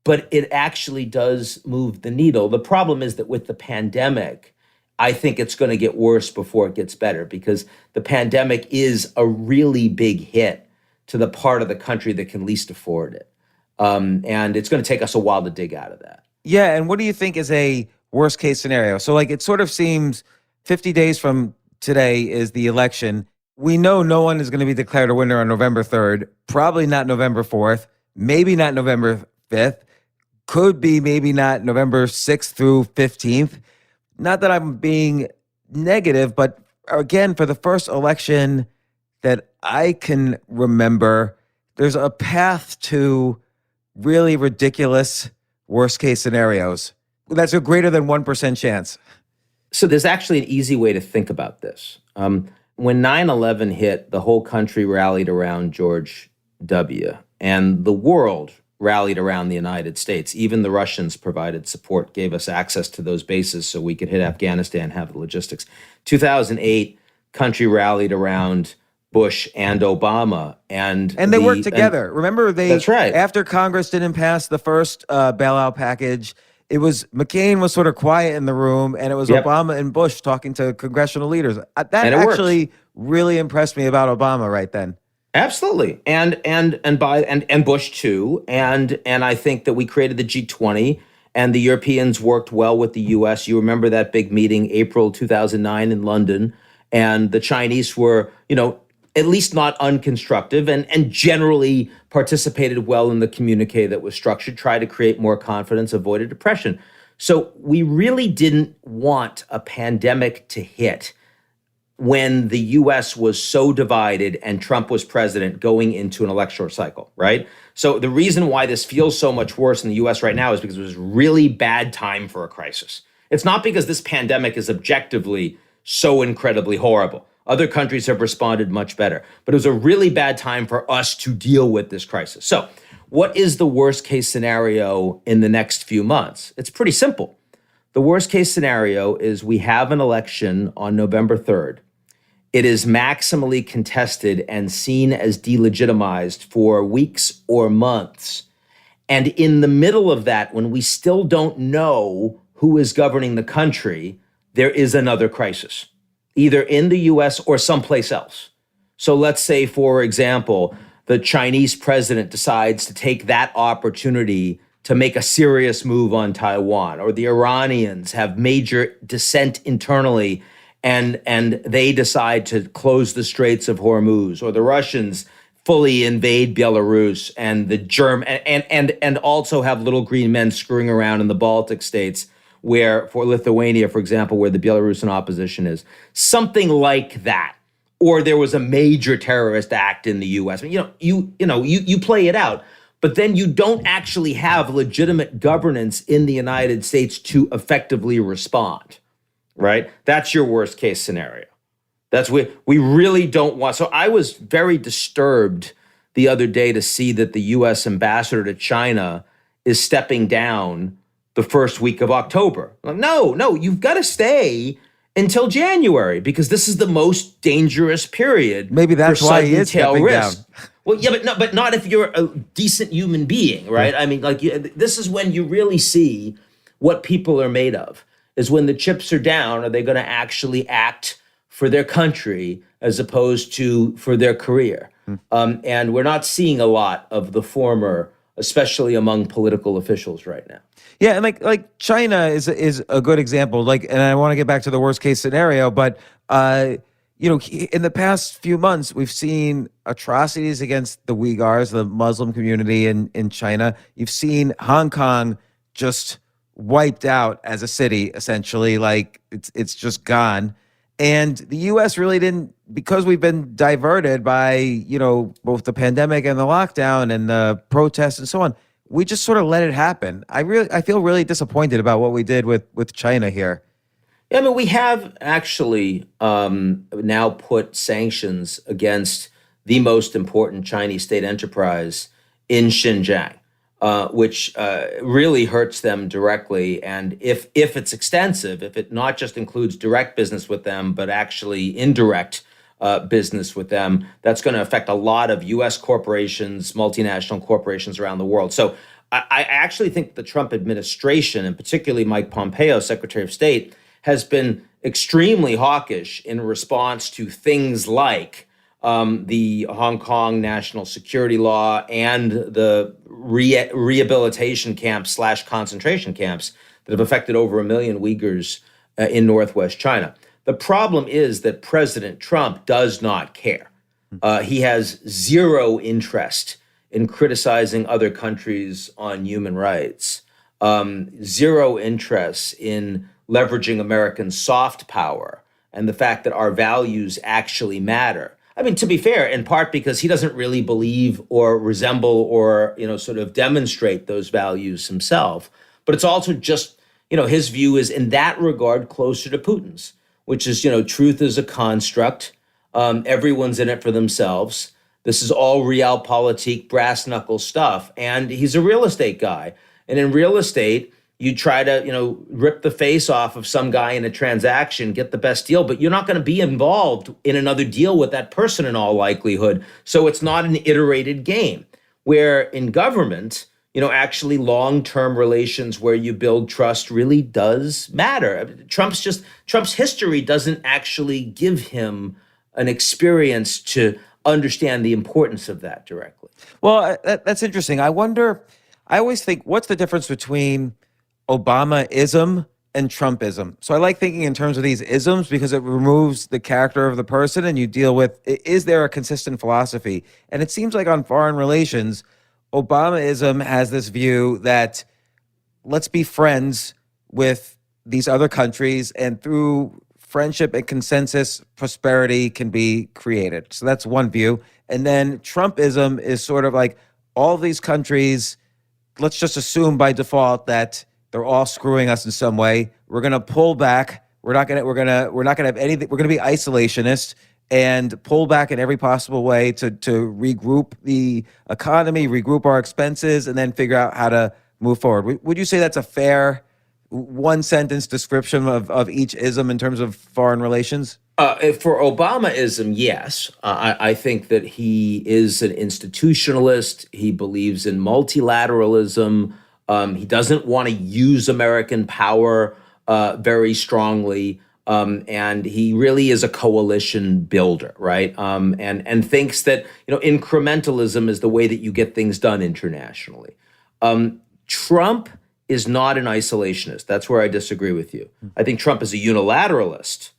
but it actually does move the needle. The problem is that with the pandemic, I think it's going to get worse before it gets better, because the pandemic is a really big hit to the part of the country that can least afford it. And it's going to take us a while to dig out of that. Yeah, and what do you think is a worst case scenario? So it sort of seems 50 days from today is the election. We know no one is going to be declared a winner on November 3rd, probably not November 4th, maybe not November 5th, could be maybe not November 6th through 15th. Not that I'm being negative, but again, for the first election that I can remember, there's a path to really ridiculous worst case scenarios. That's a greater than 1% chance. So there's actually an easy way to think about this. When 9/11 hit, the whole country rallied around George W. And the world rallied around the United States. Even the Russians provided support, gave us access to those bases so we could hit Afghanistan, have the logistics. 2008, country rallied around Bush and Obama. And they worked together. Remember, that's right. After Congress didn't pass the first bailout package, McCain was sort of quiet in the room, and it was Obama and Bush talking to congressional leaders. That actually really impressed me about Obama right then. Absolutely, and Bush too, and I think that we created the G20, and the Europeans worked well with the U.S. You remember that big meeting, April 2009 in London, and the Chinese were, at least not unconstructive, and generally participated well in the communique that was structured, tried to create more confidence, avoided depression. So we really didn't want a pandemic to hit when the U.S. was so divided and Trump was president going into an electoral cycle, right? So the reason why this feels so much worse in the U.S. right now is because it was really bad time for a crisis. It's not because this pandemic is objectively so incredibly horrible. Other countries have responded much better, but it was a really bad time for us to deal with this crisis. So what is the worst case scenario in the next few months? It's pretty simple. The worst case scenario is we have an election on November 3rd. It is maximally contested and seen as delegitimized for weeks or months. And in the middle of that, when we still don't know who is governing the country, there is another crisis, either in the US or someplace else. So let's say, for example, the Chinese president decides to take that opportunity to make a serious move on Taiwan, or the Iranians have major dissent internally and they decide to close the Straits of Hormuz, or the Russians fully invade Belarus, and the and also have little green men screwing around in the Baltic states, where, for Lithuania, for example, where the Belarusian opposition is, something like that. Or there was a major terrorist act in the U.S. I mean, you play it out, but then you don't actually have legitimate governance in the United States to effectively respond, right? That's your worst case scenario. That's what we really don't want. So I was very disturbed the other day to see that the U.S. ambassador to China is stepping down the first week of October. Like, no, you've got to stay until January, because this is the most dangerous period. Maybe that's why he is stepping down. Well, yeah, but not if you're a decent human being, right? I mean, like this is when you really see what people are made of. Is when the chips are down, are they going to actually act for their country as opposed to for their career? And we're not seeing a lot of the former, especially among political officials right now. Yeah, and like China is a good example. Like, and I want to get back to the worst case scenario, but in the past few months, we've seen atrocities against the Uyghurs, the Muslim community in China. You've seen Hong Kong just wiped out as a city, essentially. Like it's just gone. And the U.S. really didn't, because we've been diverted by, both the pandemic and the lockdown and the protests and so on. We just sort of let it happen. I feel really disappointed about what we did with China here. Yeah, I mean, we have actually now put sanctions against the most important Chinese state enterprise in Xinjiang, which really hurts them directly. And if it's extensive, if it not just includes direct business with them, but actually indirect business with them, that's going to affect a lot of U.S. corporations, multinational corporations around the world. So I actually think the Trump administration, and particularly Mike Pompeo, Secretary of State, has been extremely hawkish in response to things like the Hong Kong national security law and the rehabilitation camps / concentration camps that have affected over 1 million Uyghurs in northwest China. The problem is that President Trump does not care. He has zero interest in criticizing other countries on human rights, zero interest in leveraging American soft power and the fact that our values actually matter. I mean, to be fair, in part because he doesn't really believe or resemble or, sort of demonstrate those values himself. But it's also just, his view is in that regard closer to Putin's, which is, truth is a construct. Everyone's in it for themselves. This is all realpolitik, brass knuckle stuff. And he's a real estate guy. And in real estate, you try to, rip the face off of some guy in a transaction, get the best deal, but you're not going to be involved in another deal with that person in all likelihood. So it's not an iterated game. Where in government, actually long-term relations where you build trust really does matter. Trump's history doesn't actually give him an experience to understand the importance of that directly. Well, that's interesting. I always think, what's the difference between Obama-ism and Trumpism? So I like thinking in terms of these isms because it removes the character of the person and you deal with, is there a consistent philosophy? And it seems like on foreign relations, Obamaism has this view that let's be friends with these other countries, and through friendship and consensus, prosperity can be created. So that's one view. And then Trumpism is sort of like all these countries, let's just assume by default that they're all screwing us in some way. We're going to pull back. We're not going to have anything. We're going to be isolationist and pull back in every possible way to regroup the economy, regroup our expenses, and then figure out how to move forward. Would you say that's a fair one-sentence description of each ism in terms of foreign relations? For Obamaism, yes. I think that he is an institutionalist. He believes in multilateralism. He doesn't want to use American power very strongly. And he really is a coalition builder, right? And thinks that, incrementalism is the way that you get things done internationally. Trump is not an isolationist. That's where I disagree with you. I think Trump is a unilateralist,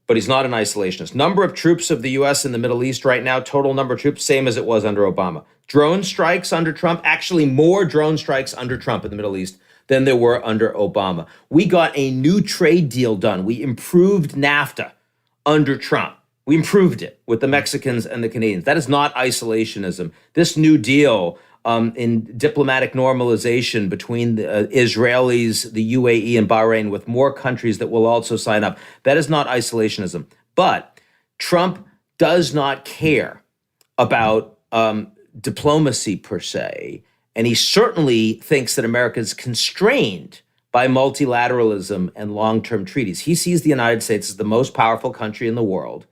but he's not an isolationist. Number of troops of the U.S. in the Middle East right now, total number of troops, same as it was under Obama. Drone strikes under Trump, actually more drone strikes under Trump in the Middle East than there were under Obama. We got a new trade deal done. We improved NAFTA under Trump. We improved it with the Mexicans and the Canadians. That is not isolationism. This new deal in diplomatic normalization between the Israelis, the UAE, and Bahrain, with more countries that will also sign up, that is not isolationism. But Trump does not care about diplomacy per se, and he certainly thinks that America is constrained by multilateralism and long-term treaties. He sees the United States as the most powerful country in the world,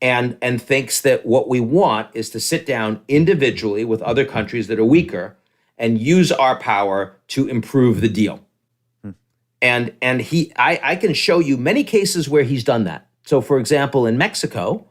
and thinks that what we want is to sit down individually with other countries that are weaker and use our power to improve the deal. And I can show you many cases where he's done that. So, for example, in Mexico,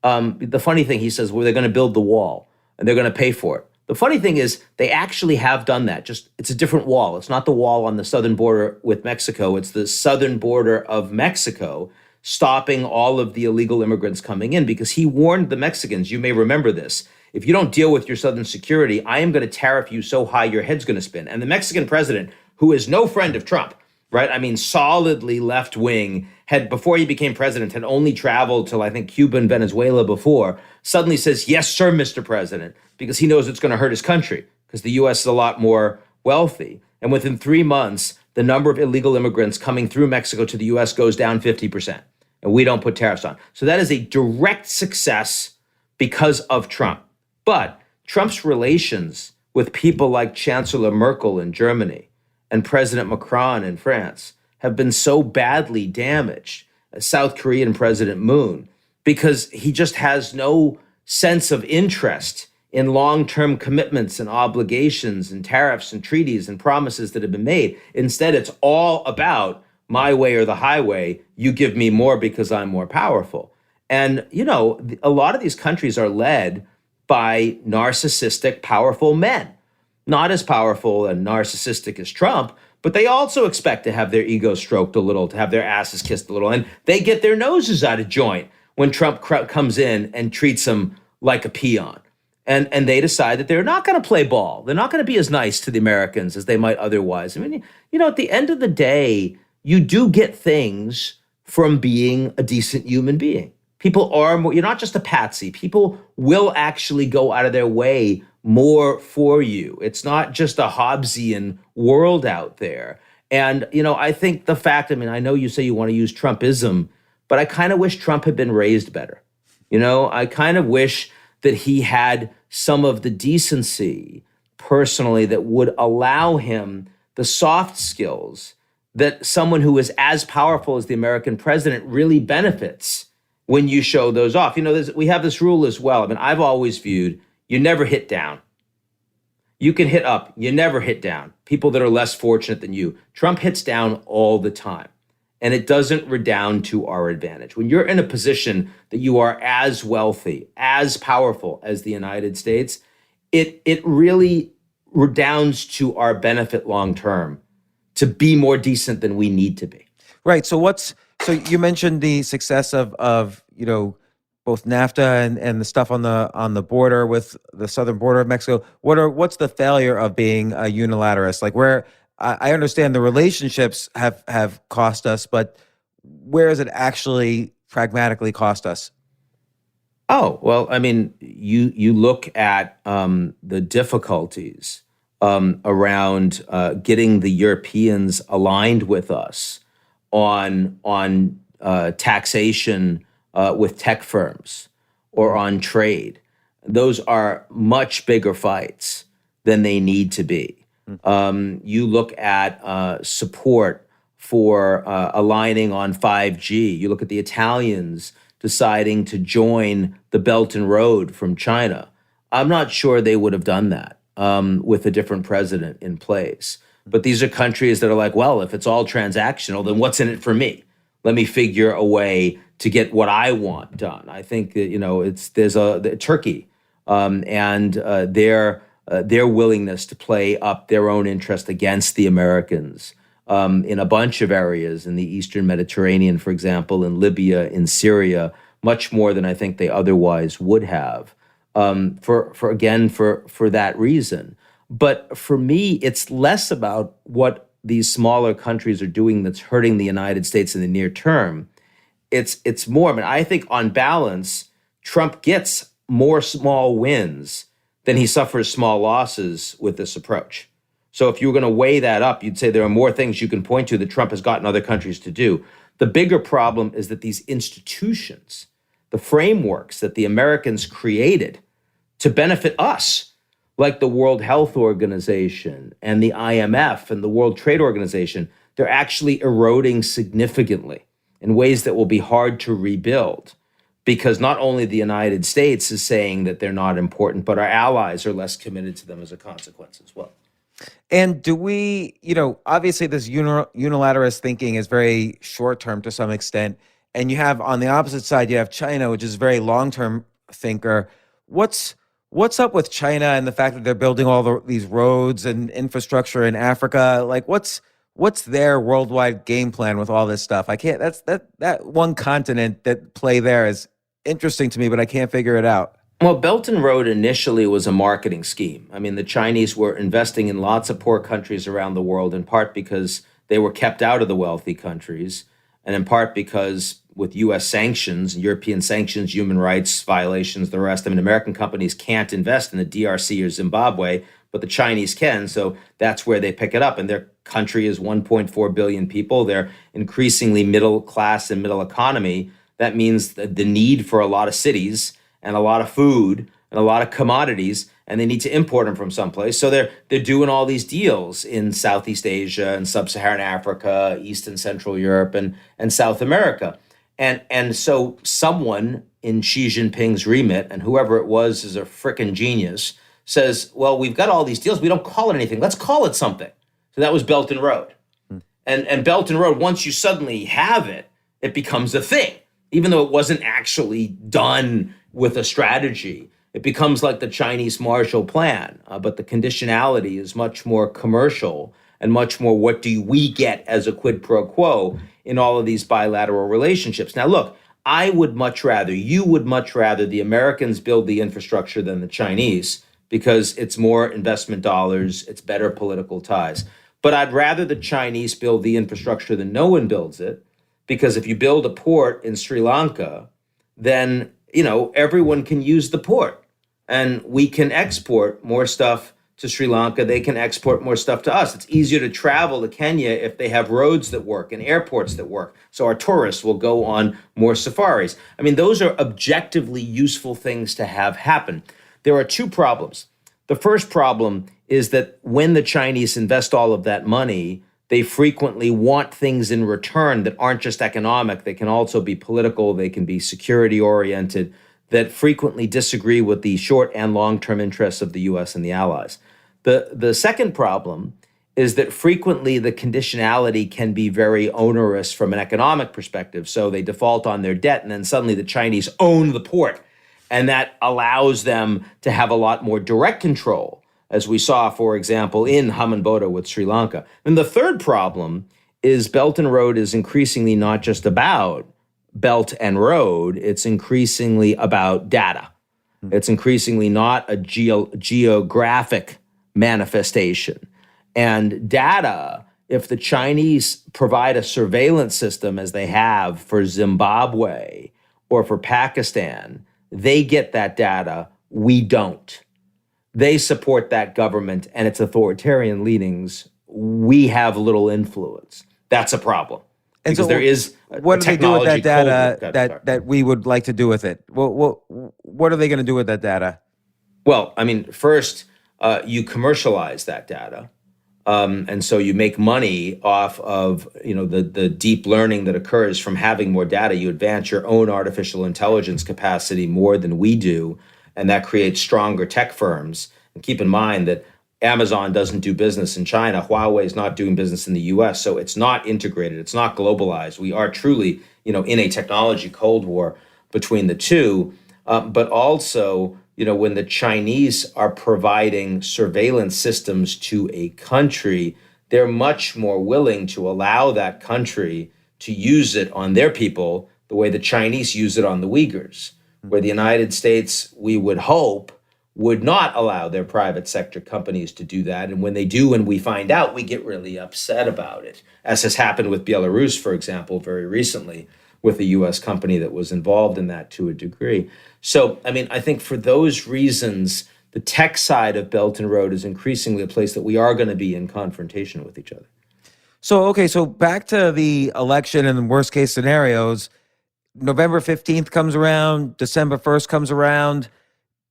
the funny thing, he says, well, they're going to build the wall and they're going to pay for it. The funny thing is they actually have done that. Just it's a different wall. It's not the wall on the southern border with Mexico. It's the southern border of Mexico, stopping all of the illegal immigrants coming in, because he warned the Mexicans, you may remember this, if you don't deal with your southern security, I am going to tariff you so high your head's going to spin. And the Mexican president, who is no friend of Trump, right? I mean, solidly left wing, had before he became president, had only traveled to, I think, Cuba and Venezuela before, suddenly says, yes, sir, Mr. President, because he knows it's going to hurt his country, because the U.S. is a lot more wealthy. And within 3 months, the number of illegal immigrants coming through Mexico to the U.S. goes down 50%. And we don't put tariffs on. So that is a direct success because of Trump. But Trump's relations with people like Chancellor Merkel in Germany and President Macron in France have been so badly damaged, South Korean President Moon, because he just has no sense of interest in long-term commitments and obligations and tariffs and treaties and promises that have been made. Instead, it's all about my way or the highway. You give me more because I'm more powerful. And, you know, a lot of these countries are led by narcissistic, powerful men. Not as powerful and narcissistic as Trump, but they also expect to have their ego stroked a little, to have their asses kissed a little. And they get their noses out of joint when Trump comes in and treats them like a peon. And they decide that they're not going to play ball. They're not going to be as nice to the Americans as they might otherwise. I mean, you know, at the end of the day, you do get things from being a decent human being. People are more, you're not just a patsy. People will actually go out of their way more for you. It's not just a Hobbesian world out there. And, you know, I think the fact, I mean, I know you say you want to use Trumpism, but I kind of wish Trump had been raised better. You know, I kind of wish that he had some of the decency personally that would allow him the soft skills that someone who is as powerful as the American president really benefits when you show those off. You know, we have this rule as well. I mean, I've always viewed you never hit down. You can hit up. You never hit down. People that are less fortunate than you. Trump hits down all the time. And it doesn't redound to our advantage. When you're in a position that you are as wealthy, as powerful as the United States, it really redounds to our benefit long term to be more decent than we need to be. Right. So you mentioned the success of you know, both NAFTA and the stuff on the border with the southern border of Mexico. What's the failure of being a unilateralist? Like, where I understand the relationships have cost us, but where has it actually pragmatically cost us? Oh, well, I mean, you look at the difficulties around getting the Europeans aligned with us on taxation with tech firms or on trade. Those are much bigger fights than they need to be. You look at support for aligning on 5G. You look at the Italians deciding to join the Belt and Road from China. I'm not sure they would have done that with a different president in place. But these are countries that are like, well, if it's all transactional, then what's in it for me? Let me figure a way to get what I want done. I think that, you know, there's Turkey and their willingness to play up their own interest against the Americans in a bunch of areas in the Eastern Mediterranean, for example, in Libya, in Syria, much more than I think they otherwise would have. For that reason. But for me, it's less about what these smaller countries are doing that's hurting the United States in the near term. It's more, I mean, I think on balance, Trump gets more small wins than he suffers small losses with this approach. So if you were going to weigh that up, you'd say there are more things you can point to that Trump has gotten other countries to do. The bigger problem is that these institutions, the frameworks that the Americans created to benefit us, like the World Health Organization and the IMF and the World Trade Organization, they're actually eroding significantly in ways that will be hard to rebuild because not only the United States is saying that they're not important, but our allies are less committed to them as a consequence as well. And do we, obviously this unilateralist thinking is very short term to some extent. And you have on the opposite side, you have China, which is a very long term thinker. What's up with China and the fact that they're building all these roads and infrastructure in Africa? Like, what's their worldwide game plan with all this stuff? I can't. That one continent that play there is interesting to me, but I can't figure it out. Well, Belt and Road initially was a marketing scheme. I mean, the Chinese were investing in lots of poor countries around the world, in part because they were kept out of the wealthy countries, and in part because with U.S. sanctions, European sanctions, human rights violations, the rest, I mean, American companies can't invest in the DRC or Zimbabwe, but the Chinese can, so that's where they pick it up. And their country is 1.4 billion people. They're increasingly middle class and middle economy. That means the need for a lot of cities and a lot of food and a lot of commodities, and they need to import them from someplace. So they're doing all these deals in Southeast Asia and Sub-Saharan Africa, East and Central Europe, and South America. And so someone in Xi Jinping's remit, and whoever it was is a frickin' genius, says, well, we've got all these deals. We don't call it anything. Let's call it something. So that was Belt and Road. And Belt and Road, once you suddenly have it, it becomes a thing. Even though it wasn't actually done with a strategy, it becomes like the Chinese Marshall Plan. But the conditionality is much more commercial and much more what do we get as a quid pro quo in all of these bilateral relationships. Now, look, you would much rather the Americans build the infrastructure than the Chinese because it's more investment dollars, it's better political ties. But I'd rather the Chinese build the infrastructure than no one builds it, because if you build a port in Sri Lanka, then, everyone can use the port and we can export more stuff to Sri Lanka. They can export more stuff to us. It's easier to travel to Kenya if they have roads that work and airports that work. So our tourists will go on more safaris. I mean, those are objectively useful things to have happen. There are two problems. The first problem is that when the Chinese invest all of that money, they frequently want things in return that aren't just economic. They can also be political. They can be security oriented, that frequently disagree with the short and long-term interests of the U.S. and the allies. The second problem is that frequently the conditionality can be very onerous from an economic perspective. So they default on their debt, and then suddenly the Chinese own the port. And that allows them to have a lot more direct control, as we saw, for example, in Hambantota with Sri Lanka. And the third problem is Belt and Road is increasingly not just about Belt and Road, it's increasingly about data. It's increasingly not a geographic manifestation. And data, if the Chinese provide a surveillance system as they have for Zimbabwe or for Pakistan, they get that data, we don't. They support that government and its authoritarian leanings. We have little influence. That's a problem. And because so there is what do they do with that data that we would like to do with it? What are they going to do with that data? Well, I mean, first, you commercialize that data. And so you make money off of, the deep learning that occurs from having more data. You advance your own artificial intelligence capacity more than we do, and that creates stronger tech firms. And keep in mind that Amazon doesn't do business in China. Huawei is not doing business in the US. So it's not integrated. It's not globalized. We are truly, in a technology Cold War between the two. But also, when the Chinese are providing surveillance systems to a country, they're much more willing to allow that country to use it on their people the way the Chinese use it on the Uyghurs, where the United States, we would hope, would not allow their private sector companies to do that. And when they do, and we find out, we get really upset about it, as has happened with Belarus, for example, very recently, with a U.S. company that was involved in that to a degree. So, I mean, I think for those reasons, the tech side of Belt and Road is increasingly a place that we are going to be in confrontation with each other. So back to the election and the worst case scenarios. November 15th comes around, December 1st comes around.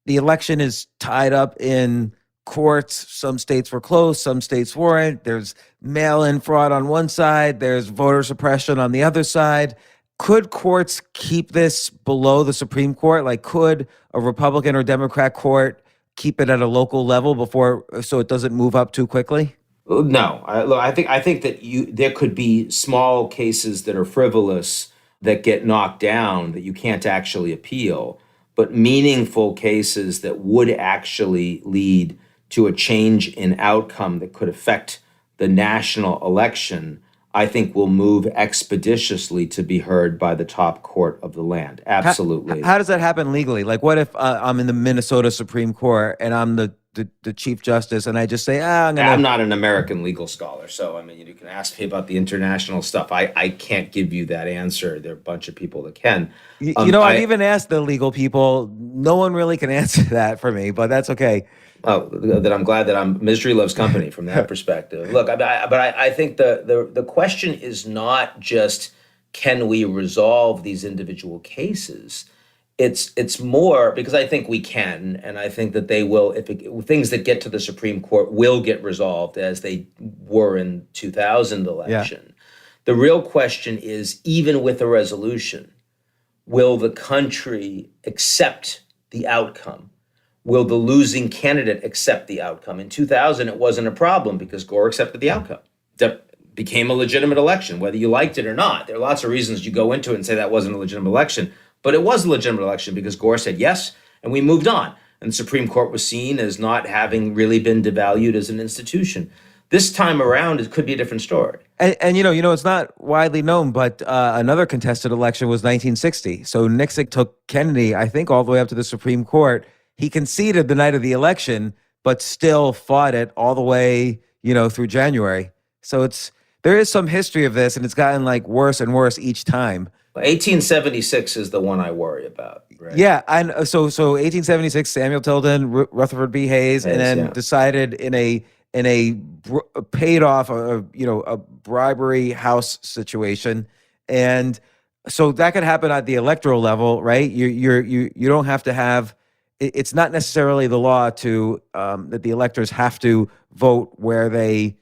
The election is tied up in courts. Some states were closed, some states weren't. There's mail-in fraud on one side, there's voter suppression on the other side. Could courts keep this below the Supreme Court? Like, could a Republican or Democrat court keep it at a local level before, so it doesn't move up too quickly? No, look, I think that there could be small cases that are frivolous that get knocked down that you can't actually appeal, but meaningful cases that would actually lead to a change in outcome that could affect the national election, I think will move expeditiously to be heard by the top court of the land. Absolutely. How does that happen legally? Like, what if I'm in the Minnesota Supreme Court and I'm the Chief Justice, and I just say, I'm I'm gonna. not an American legal scholar, so I mean, you can ask me about the international stuff. I can't give you that answer. There are a bunch of people that can. I've even asked the legal people. No one really can answer that for me, but that's okay. That I'm glad that misery loves company from that perspective. Look, I think the question is not just can we resolve these individual cases. It's more because I think we can, and I think that they will. Things that get to the Supreme Court will get resolved as they were in 2000 election. The real question is, even with a resolution, will the country accept the outcome? Will the losing candidate accept the outcome? In 2000, it wasn't a problem because Gore accepted the outcome. That became a legitimate election, whether you liked it or not. There are lots of reasons you go into it and say that wasn't a legitimate election, but it was a legitimate election because Gore said yes, and we moved on. And the Supreme Court was seen as not having really been devalued as an institution. This time around, it could be a different story. And it's not widely known, but another contested election was 1960. So Nixon took Kennedy, I think, all the way up to the Supreme Court. He conceded the night of the election, but still fought it all the way, through January. So there is some history of this, and it's gotten like worse and worse each time. 1876 is the one I worry about, right? Yeah, and so 1876, Samuel Tilden, Rutherford B. Hayes, and then decided in a paid off a bribery house situation, and so that could happen at the electoral level, right? You don't have to have. It's not necessarily the law to that the electors have to vote where the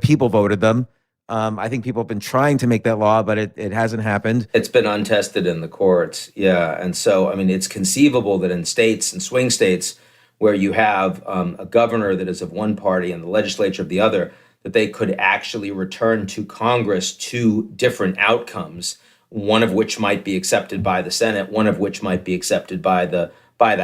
people voted them. I think people have been trying to make that law, but it hasn't happened. It's been untested in the courts, yeah. And so, I mean, it's conceivable that in states and swing states where you have a governor that is of one party and the legislature of the other, that they could actually return to Congress two different outcomes, one of which might be accepted by the Senate, one of which might be accepted by the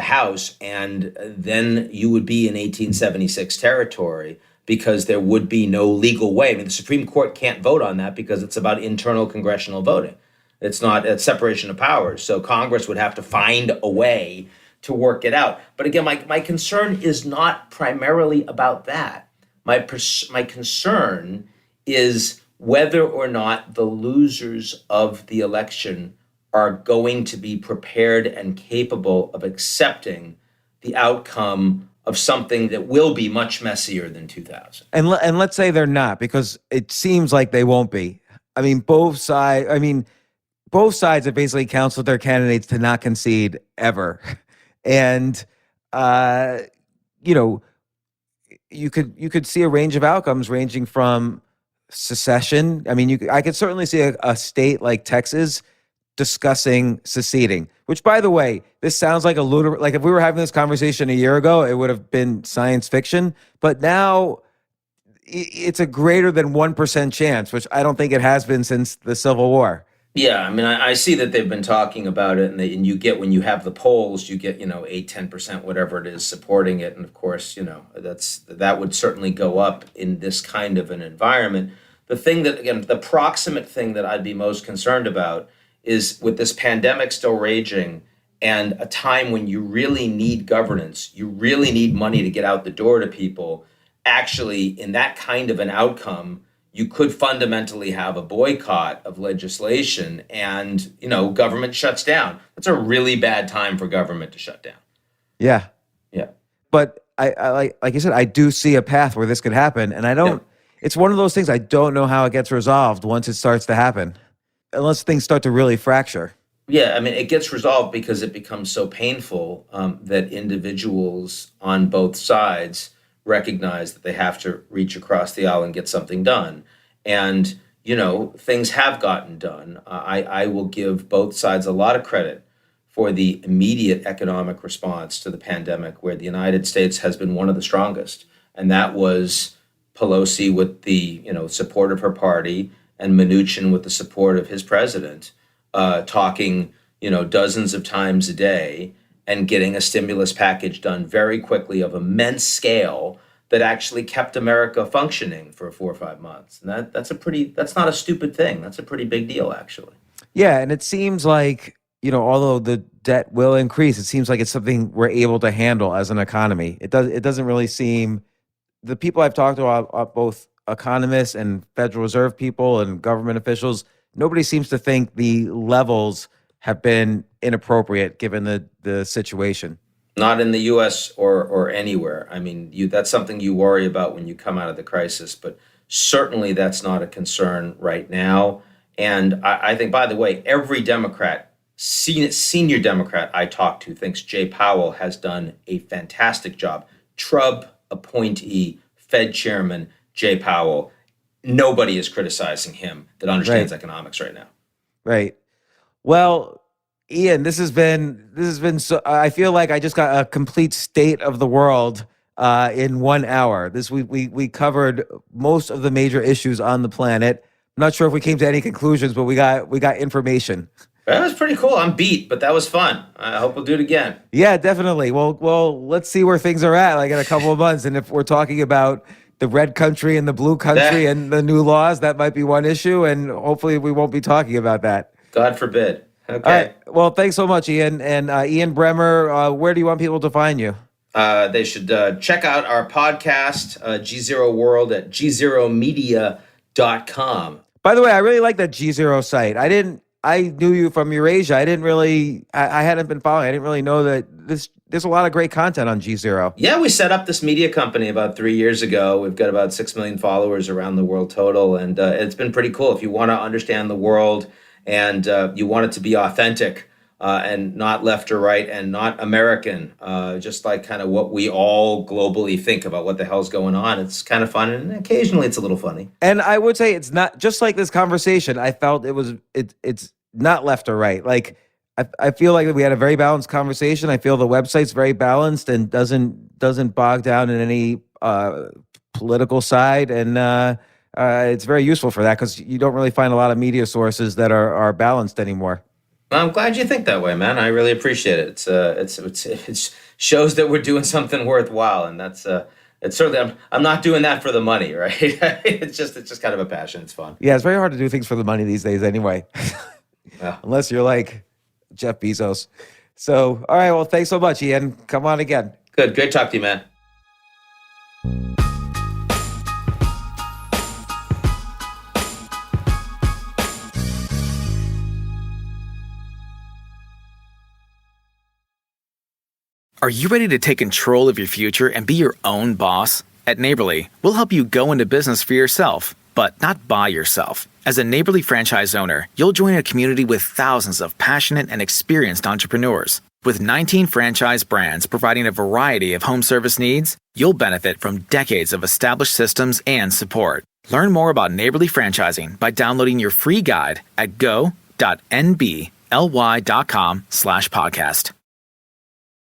House, and then you would be in 1876 territory because there would be no legal way. I mean, the Supreme Court can't vote on that because it's about internal congressional voting. It's not a separation of powers. So Congress would have to find a way to work it out. But again, my concern is not primarily about that. My concern is whether or not the losers of the election are going to be prepared and capable of accepting the outcome of something that will be much messier than 2000. And let's say they're not, because it seems like they won't be. I mean, both sides have basically counseled their candidates to not concede ever. And you could see a range of outcomes ranging from secession. I mean, I could certainly see a state like Texas discussing seceding, which, by the way, this sounds like like if we were having this conversation a year ago, it would have been science fiction. But now it's a greater than 1% chance, which I don't think it has been since the Civil War. Yeah, I mean, I see that they've been talking about it, and you get, when you have the polls, you get 8-10%, whatever it is, supporting it, and of course, that would certainly go up in this kind of an environment. The thing that, again, the proximate thing that I'd be most concerned about is with this pandemic still raging and a time when you really need governance, you really need money to get out the door to people. Actually, in that kind of an outcome, you could fundamentally have a boycott of legislation and, government shuts down. That's a really bad time for government to shut down. Yeah. Yeah. But I like you said, I do see a path where this could happen. And I don't, It's one of those things, I don't know how it gets resolved once it starts to happen, unless things start to really fracture. Yeah, I mean, it gets resolved because it becomes so painful that individuals on both sides recognize that they have to reach across the aisle and get something done. And things have gotten done. I will give both sides a lot of credit for the immediate economic response to the pandemic, where the United States has been one of the strongest. And that was Pelosi with the support of her party, and Mnuchin with the support of his president, talking dozens of times a day and getting a stimulus package done very quickly of immense scale that actually kept America functioning for 4 or 5 months. And that's not a stupid thing. That's a pretty big deal, actually. Yeah, and it seems like, although the debt will increase, it seems like it's something we're able to handle as an economy. It doesn't really seem, the people I've talked to are both economists and Federal Reserve people and government officials, nobody seems to think the levels have been inappropriate given the situation. Not in the U.S. or anywhere. I mean, that's something you worry about when you come out of the crisis, but certainly that's not a concern right now. And I think, by the way, every Democrat, senior Democrat I talk to, thinks Jay Powell has done a fantastic job. Trump appointee, Fed chairman Jay Powell. Nobody is criticizing him that understands economics right now. Right. Well, Ian, this has been so, I feel like I just got a complete state of the world in 1 hour. We covered most of the major issues on the planet. I'm not sure if we came to any conclusions, but we got information. That was pretty cool. I'm beat, but that was fun. I hope we'll do it again. Yeah, definitely. Well, let's see where things are at, like in a couple of months. And if we're talking about the red country and the blue country and the new laws, that might be one issue. And hopefully we won't be talking about that. God forbid. Okay. All right. Well, thanks so much, Ian. And Ian Bremmer, where do you want people to find you? They should check out our podcast, G0 World, at g0media.com. By the way, I really like that G0 site. I knew you from Eurasia. I hadn't been following. I didn't really know that there's a lot of great content on G0. Yeah, we set up this media company about 3 years ago. We've got about 6 million followers around the world total. And it's been pretty cool. If you want to understand the world and you want it to be authentic and not left or right and not American, just like kind of what we all globally think about what the hell's going on, it's kind of fun. And occasionally it's a little funny. And I would say it's not just like this conversation. I felt it's not left or right. Like I feel like we had a very balanced conversation. I feel the website's very balanced and doesn't bog down in any political side. And it's very useful for that because you don't really find a lot of media sources that are balanced anymore. Well, I'm glad you think that way, man. I really appreciate it. It shows that we're doing something worthwhile, and that's it's certainly. I'm not doing that for the money, right? It's just kind of a passion. It's fun. Yeah, it's very hard to do things for the money these days, anyway. Yeah. Unless you're like Jeff Bezos. So, all right. Well, thanks so much, Ian. Come on again. Good. Great talk to you, man. Are you ready to take control of your future and be your own boss? At Neighborly, we'll help you go into business for yourself, but not by yourself. As a Neighborly franchise owner, you'll join a community with thousands of passionate and experienced entrepreneurs. With 19 franchise brands providing a variety of home service needs, you'll benefit from decades of established systems and support. Learn more about Neighborly franchising by downloading your free guide at go.nbly.com/podcast.